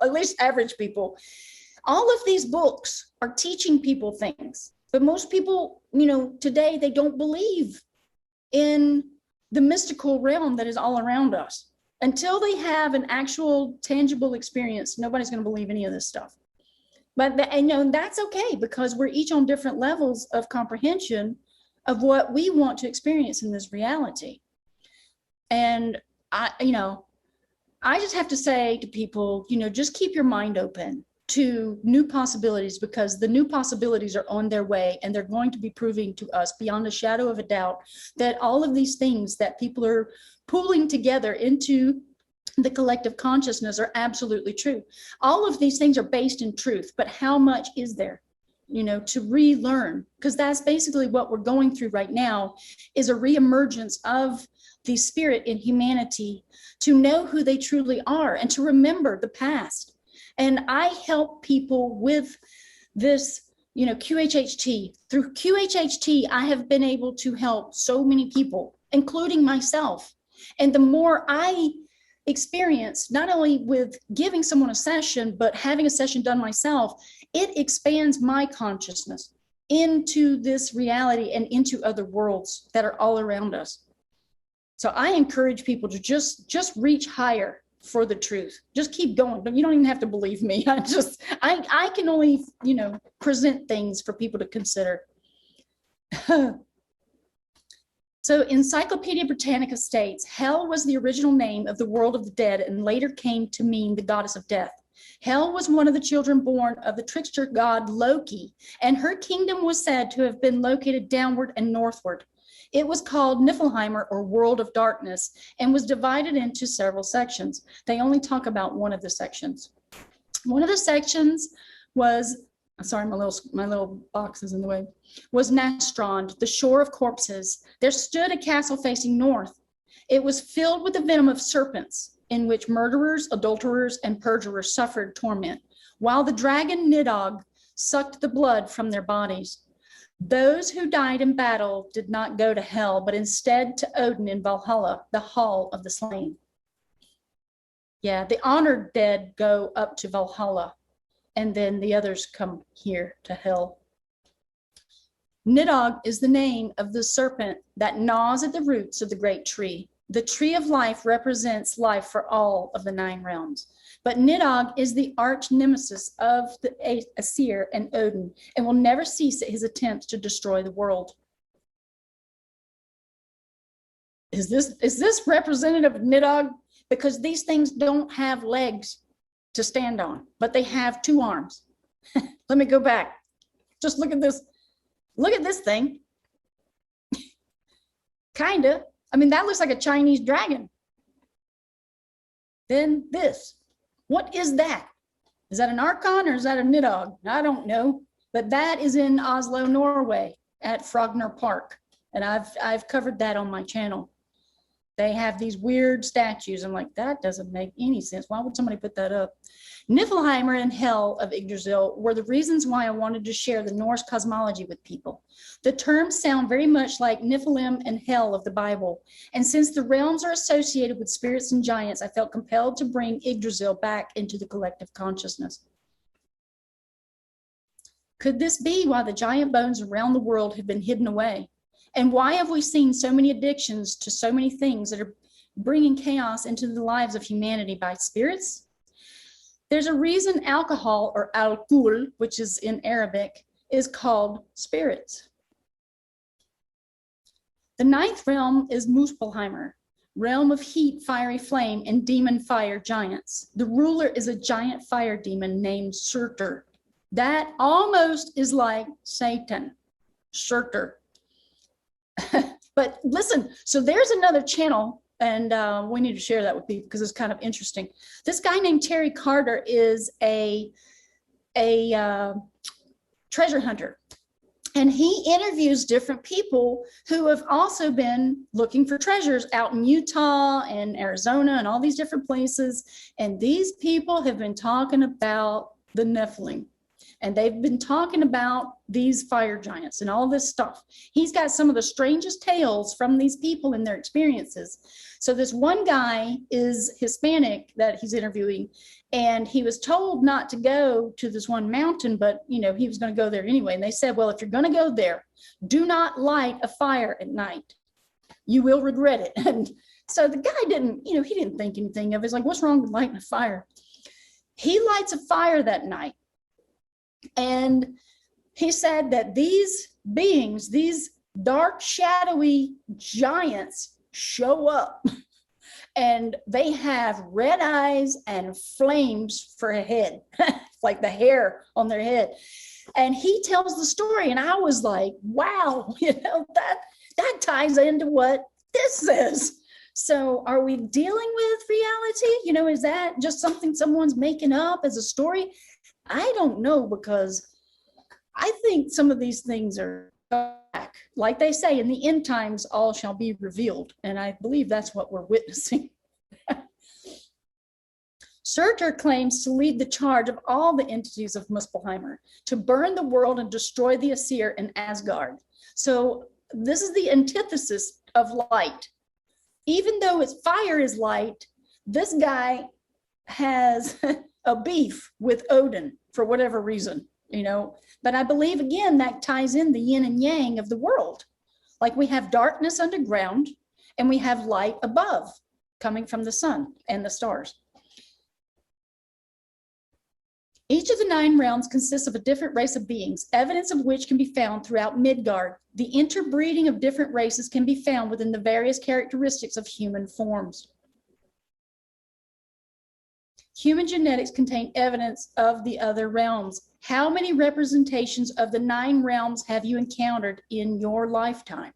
at least average people. All of these books are teaching people things, but most people, today, they don't believe in the mystical realm that is all around us. Until they have an actual tangible experience, nobody's going to believe any of this stuff. But that's okay, because we're each on different levels of comprehension of what we want to experience in this reality. And I just have to say to people, just keep your mind open to new possibilities, because the new possibilities are on their way, and they're going to be proving to us beyond a shadow of a doubt that all of these things that people are pooling together into the collective consciousness are absolutely true. All of these things are based in truth, but how much is there, to relearn? Because that's basically what we're going through right now, is a reemergence of the spirit in humanity to know who they truly are and to remember the past. And I help people with this, QHHT. Through QHHT, I have been able to help so many people, including myself. And the more I experience, not only with giving someone a session, but having a session done myself, it expands my consciousness into this reality and into other worlds that are all around us. So I encourage people to just reach higher for the truth. Just keep going. But you don't even have to believe me. I can only, present things for people to consider. So Encyclopedia Britannica states, hell was the original name of the world of the dead and later came to mean the goddess of death. Hel was one of the children born of the trickster god Loki, and her kingdom was said to have been located downward and northward. It was called Niflheimer, or World of Darkness, and was divided into several sections. They only talk about one of the sections. One of the sections was, sorry, my little box is in the way, was Nastrond, the shore of corpses. There stood a castle facing north. It was filled with the venom of serpents, in which murderers, adulterers, and perjurers suffered torment, while the dragon Nidog sucked the blood from their bodies. Those who died in battle did not go to hell, but instead to Odin in Valhalla, the hall of the slain. Yeah, the honored dead go up to Valhalla, and then the others come here to hell. Nidog is the name of the serpent that gnaws at the roots of the great tree. The tree of life represents life for all of the 9 realms. But Nidog is the arch nemesis of the Aesir and Odin, and will never cease at his attempts to destroy the world. Is this representative of Nidog? Because these things don't have legs to stand on, but they have 2 arms. Let me go back. Just look at this. Look at this thing. Kinda. I mean, that looks like a Chinese dragon. Then this. What is that? Is that an Archon or is that a Nidog? I don't know. But that is in Oslo, Norway at Frogner Park. And I've covered that on my channel. They have these weird statues. I'm like, that doesn't make any sense. Why would somebody put that up? Niflheimer and Hel of Yggdrasil were the reasons why I wanted to share the Norse cosmology with people. The terms sound very much like Nephilim and Hel of the Bible. And since the realms are associated with spirits and giants, I felt compelled to bring Yggdrasil back into the collective consciousness. Could this be why the giant bones around the world have been hidden away? And why have we seen so many addictions to so many things that are bringing chaos into the lives of humanity by spirits? There's a reason alcohol, or alcohol, which is in Arabic, is called spirits. The 9th realm is Muspelheimer, realm of heat, fiery flame, and demon fire giants. The ruler is a giant fire demon named Surtur. That almost is like Satan, Surtur. But listen, so there's another channel, and we need to share that with people because it's kind of interesting. This guy named Terry Carter is a treasure hunter, and he interviews different people who have also been looking for treasures out in Utah and Arizona and all these different places. And these people have been talking about the Nephilim. And they've been talking about these fire giants and all this stuff. He's got some of the strangest tales from these people and their experiences. So this one guy is Hispanic that he's interviewing, and he was told not to go to this one mountain, but you know, he was going to go there anyway. And they said, well, if you're going to go there, do not light a fire at night. You will regret it. And so the guy didn't, you know, he didn't think anything of it. It's like, what's wrong with lighting a fire? He lights a fire that night. And he said that these beings, these dark, shadowy giants show up, and they have red eyes and flames for a head, like the hair on their head. And he tells the story, and I was like, wow, you know, that ties into what this is. So are we dealing with reality? You know, is that just something someone's making up as a story? I don't know, because I think some of these things are back. Like they say, in the end times, all shall be revealed. And I believe that's what we're witnessing. Surtur claims to lead the charge of all the entities of Muspelheimer to burn the world and destroy the Aesir in Asgard. So this is the antithesis of light. Even though its fire is light, this guy has a beef with Odin for whatever reason, you know. But I believe, again, that ties in the yin and yang of the world. Like we have darkness underground and we have light above coming from the sun and the stars. Each of the 9 realms consists of a different race of beings, evidence of which can be found throughout Midgard. The interbreeding of different races can be found within the various characteristics of human forms. Human genetics contain evidence of the other realms. How many representations of the 9 realms have you encountered in your lifetime?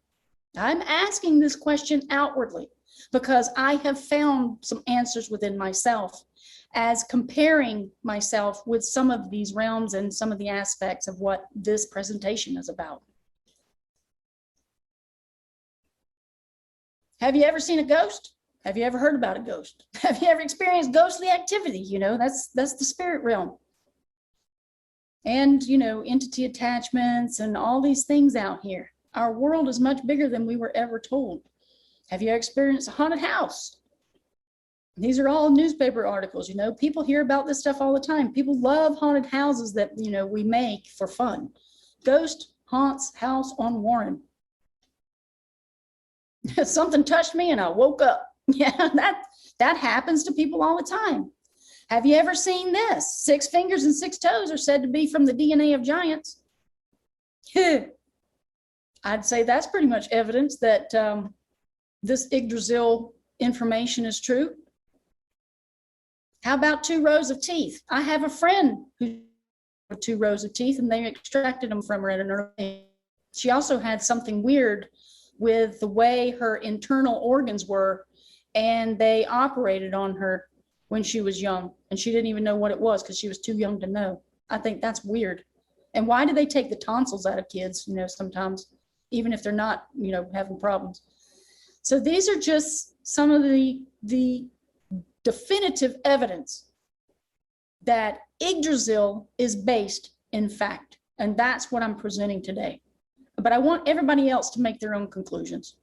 I'm asking this question outwardly because I have found some answers within myself as comparing myself with some of these realms and some of the aspects of what this presentation is about. Have you ever seen a ghost? Have you ever heard about a ghost? Have you ever experienced ghostly activity? You know, that's the spirit realm. and, you know, entity attachments and all these things out here. Our world is much bigger than we were ever told. Have you experienced a haunted house? These are all newspaper articles, you know, people hear about this stuff all the time. People love haunted houses that, you know, we make for fun. Ghost haunts house on Warren. Something touched me and I woke up. Yeah, that happens to people all the time. Have you ever seen this? 6 fingers and 6 toes are said to be from the DNA of giants. I'd say that's pretty much evidence that this Yggdrasil information is true. How about 2 rows of teeth? I have a friend who had 2 rows of teeth and they extracted them from her at an early age. She also had something weird with the way her internal organs were, and they operated on her when she was young, and she didn't even know what it was because she was too young to know. I think that's weird. And why do they take the tonsils out of kids, you know, sometimes, even if they're not, you know, having problems? So these are just some of the definitive evidence that Yggdrasil is based in fact, and that's what I'm presenting today. But I want everybody else to make their own conclusions.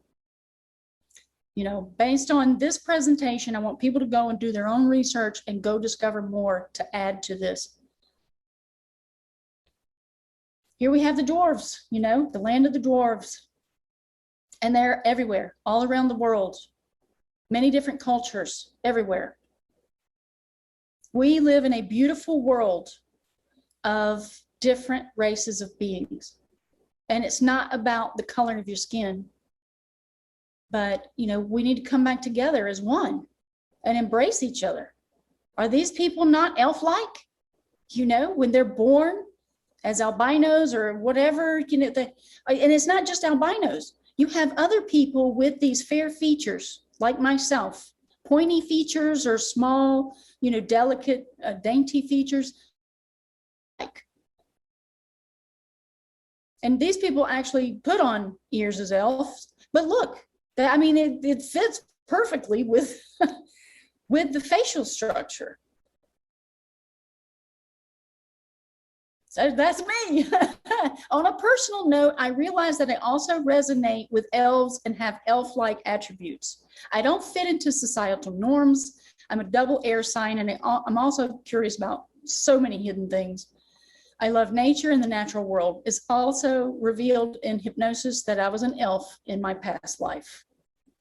You know, based on this presentation, I want people to go and do their own research and go discover more to add to this. Here we have the dwarves, you know, the land of the dwarves. And they're everywhere, all around the world. Many different cultures, everywhere. We live in a beautiful world of different races of beings. And it's not about the color of your skin. But, you know, we need to come back together as one and embrace each other. Are these people not elf-like? You know, when they're born as albinos or whatever, you know, and it's not just albinos. You have other people with these fair features, like myself, pointy features or small, you know, delicate, dainty features. And these people actually put on ears as elves, but look, I mean, it fits perfectly with, with the facial structure. So that's me. On a personal note, I realize that I also resonate with elves and have elf-like attributes. I don't fit into societal norms. I'm a double air sign, and I'm also curious about so many hidden things. I love nature and the natural world. It's also revealed in hypnosis that I was an elf in my past life.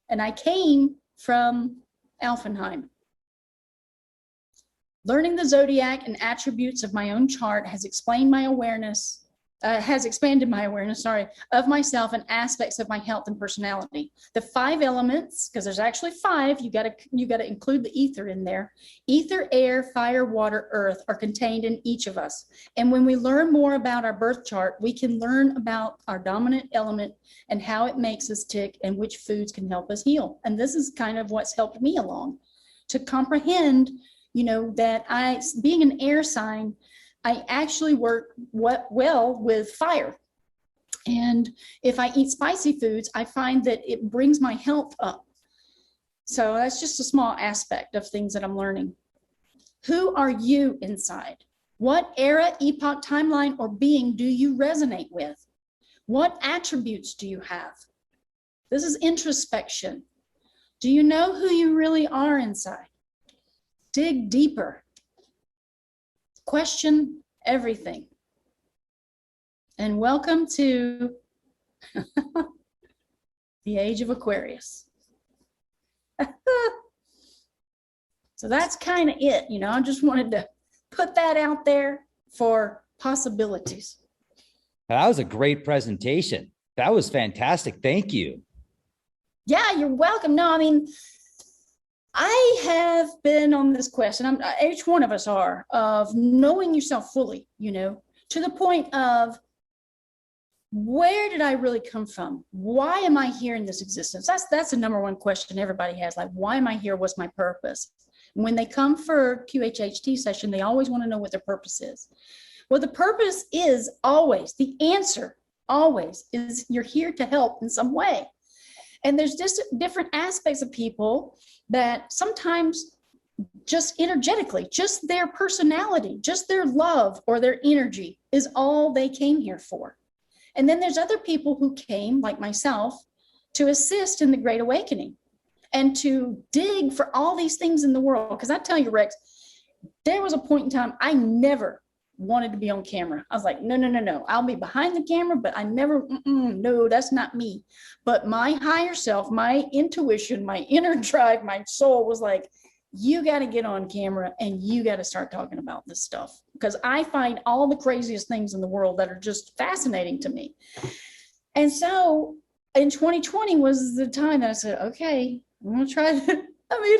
And I came from Alfenheim. Learning the zodiac and attributes of my own chart has expanded my awareness, of myself and aspects of my health and personality. The 5 elements, because there's actually 5, you gotta include the ether in there. Ether, air, fire, water, earth are contained in each of us. And when we learn more about our birth chart, we can learn about our dominant element and how it makes us tick and which foods can help us heal. And this is kind of what's helped me along to comprehend, you know, that being an air sign, I actually work well with fire. And if I eat spicy foods, I find that it brings my health up. So that's just a small aspect of things that I'm learning. Who are you inside? What era, epoch, timeline, or being do you resonate with? What attributes do you have? This is introspection. Do you know who you really are inside? Dig deeper. Question everything. And welcome to the age of Aquarius. So that's kind of it, you know, I just wanted to put that out there for possibilities. That was a great presentation. That was fantastic. Thank you. Yeah, you're welcome. No, I mean, I have been on this quest, and each one of us are, of knowing yourself fully, you know, to the point of where did I really come from? Why am I here in this existence? That's the number one question everybody has. Like, why am I here? What's my purpose? When they come for QHHT session, they always want to know what their purpose is. Well, the purpose is always, the answer always is you're here to help in some way. And there's just different aspects of people that sometimes just energetically, just their personality, just their love or their energy is all they came here for. And then there's other people who came, like myself, to assist in the Great Awakening and to dig for all these things in the world. Because I tell you, Rex, there was a point in time I never wanted to be on camera. I was like, no, no, no, no. I'll be behind the camera, but I never, no, that's not me. But my higher self, my intuition, my inner drive, my soul was like, you got to get on camera and you got to start talking about this stuff, because I find all the craziest things in the world that are just fascinating to me. And so in 2020 was the time that I said, okay, I'm going to try that. I mean,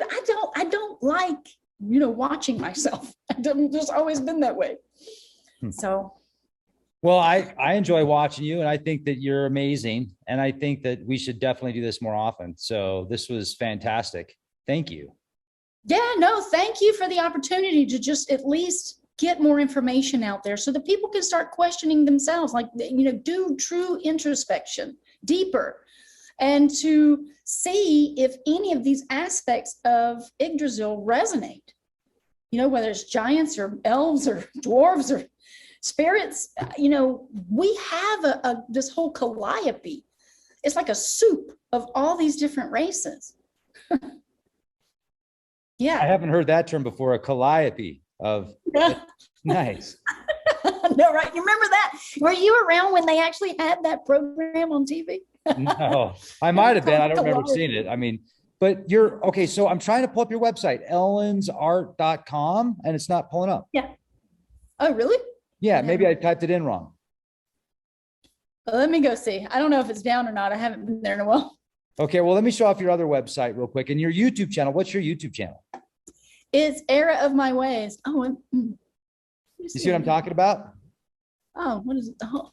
I don't like, watching myself. I've just always been that way. So. Well, I enjoy watching you, and I think that you're amazing. And I think that we should definitely do this more often. So this was fantastic. Thank you. Yeah, no, thank you for the opportunity to just at least get more information out there so that people can start questioning themselves, like, do true introspection deeper, and to see if any of these aspects of Yggdrasil resonate, whether it's giants or elves or dwarves or spirits. We have this whole calliope. It's like a soup of all these different races. Yeah. I haven't heard that term before, a calliope of nice. No, right. You remember that? Were you around when they actually had that program on TV? No, I might have been. I don't remember seeing it. I mean, but you're okay. So I'm trying to pull up your website, ellensart.com, and it's not pulling up. Yeah. Oh, really? Yeah. Maybe I typed it in wrong. Let me go see. I don't know if it's down or not. I haven't been there in a while. Okay, well, let me show off your other website real quick and your YouTube channel. What's your YouTube channel? It's Era of My Ways. Oh, you see what I'm talking about? Oh, what is it? Oh,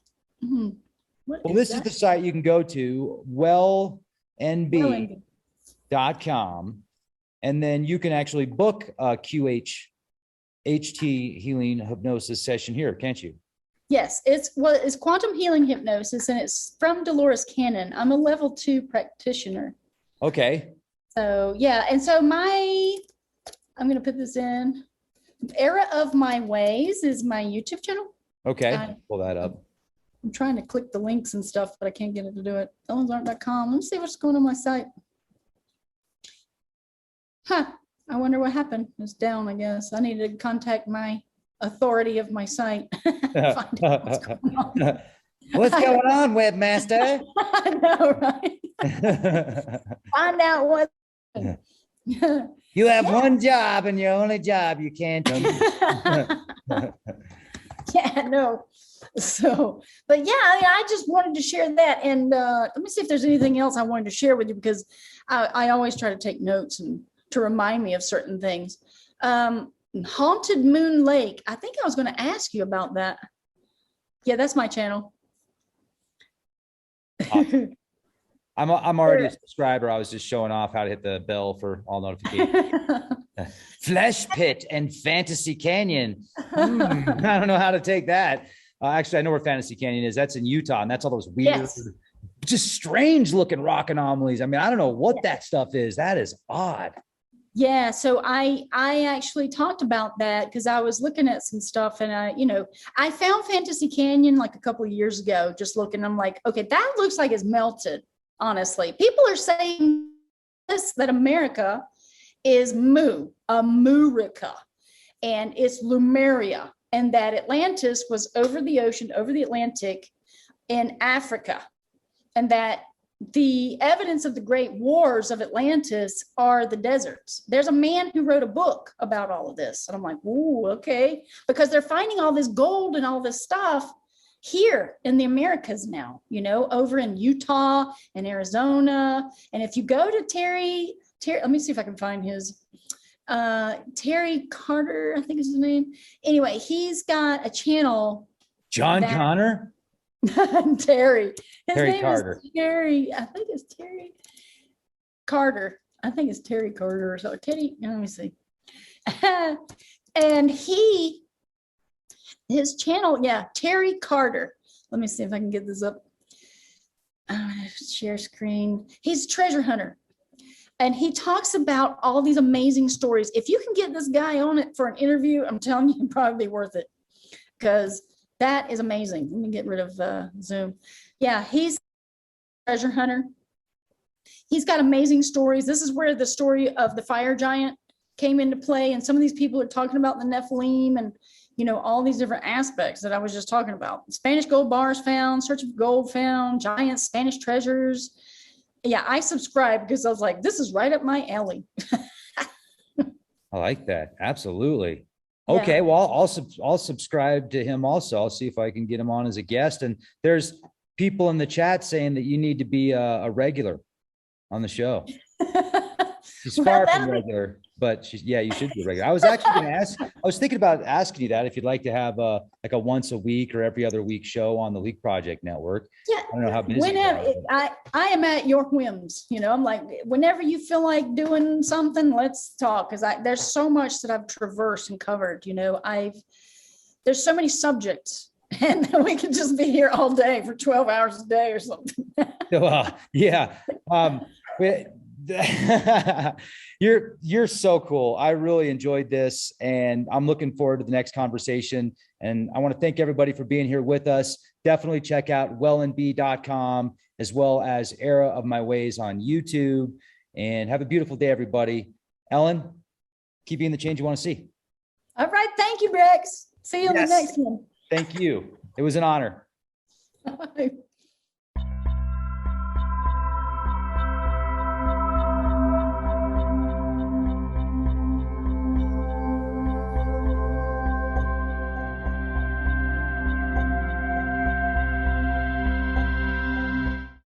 well, this is the site you can go to, wellenbe.com, and then you can actually book a QHHT healing hypnosis session here, can't you? Yes, it's quantum healing hypnosis, and it's from Dolores Cannon. I'm a level 2 practitioner. Okay. So yeah, and so I'm going to put this in. Era of My Ways is my YouTube channel. Okay, pull that up. I'm trying to click the links and stuff, but I can't get it to do it. ellensart.com. Let me see what's going on my site. Huh. I wonder what happened. It's down, I guess. I need to contact my authority of my site. Find out what's going on. What's going on, webmaster? I know, right? Find out what. You have one job, and your only job you can't do. Yeah, no. So, but yeah, I just wanted to share that. And let me see if there's anything else I wanted to share with you, because I always try to take notes and to remind me of certain things. Haunted Moon Lake. I think I was going to ask you about that. Yeah, that's my channel. Awesome. I'm already a subscriber. I was just showing off how to hit the bell for all notifications. Flesh Pit and Fantasy Canyon. I don't know how to take that. Actually, I know where Fantasy Canyon is. That's in Utah, and that's all those weird, just strange looking rock anomalies. I mean, I don't know what that stuff is. That is odd. Yeah, so I actually talked about that because I was looking at some stuff, and I found Fantasy Canyon like a couple of years ago, just looking. I'm like, okay, that looks like it's melted. Honestly, people are saying this, that America is America, and it's Lemuria, and that Atlantis was over the ocean, over the Atlantic in Africa, and that the evidence of the great wars of Atlantis are the deserts. There's a man who wrote a book about all of this. And I'm like, ooh, okay. Because they're finding all this gold and all this stuff here in the Americas now, over in Utah and Arizona. And if you go to Terry, let me see if I can find his, Terry Carter, I think is his name. Anyway, he's got a channel. John Connor? Terry. His Terry name Carter. Is Terry. I think it's Terry Carter. I think it's Terry Carter or so. Teddy. Let me see. And his channel, Terry Carter. Let me see if I can get this up. Share screen. He's a treasure hunter. And he talks about all these amazing stories. If you can get this guy on it for an interview, I'm telling you, it'd probably be worth it, because that is amazing. Let me get rid of Zoom. Yeah, he's a treasure hunter. He's got amazing stories. This is where the story of the fire giant came into play. And some of these people are talking about the Nephilim and, you know, all these different aspects that I was just talking about. Spanish gold bars found, search of gold found, giants, Spanish treasures. Yeah, I subscribed because I was like, this is right up my alley. I like that. Absolutely. Okay. Yeah. Well, I'll subscribe to him also. I'll see if I can get him on as a guest. And there's people in the chat saying that you need to be a regular on the show. She's far from regular, but she's, yeah, you should be regular. I was actually going to ask, I was thinking about asking you that if you'd like to have like a once a week or every other week show on the Leak Project Network. Yeah. I don't know how busy whenever you are, I am at your whims, you know, I'm like, whenever you feel like doing something, let's talk. Cause there's so much that I've traversed and covered, you know, there's so many subjects. And we could just be here all day for 12 hours a day or something. Well, yeah. You're so cool. I really enjoyed this, and I'm looking forward to the next conversation. And I want to thank everybody for being here with us. Definitely check out wellenbe.com as well as Era of My Ways on YouTube. And have a beautiful day, everybody. Ellen, keep being the change you want to see. All right. Thank you, Rex. See you on the next one. Thank you. It was an honor.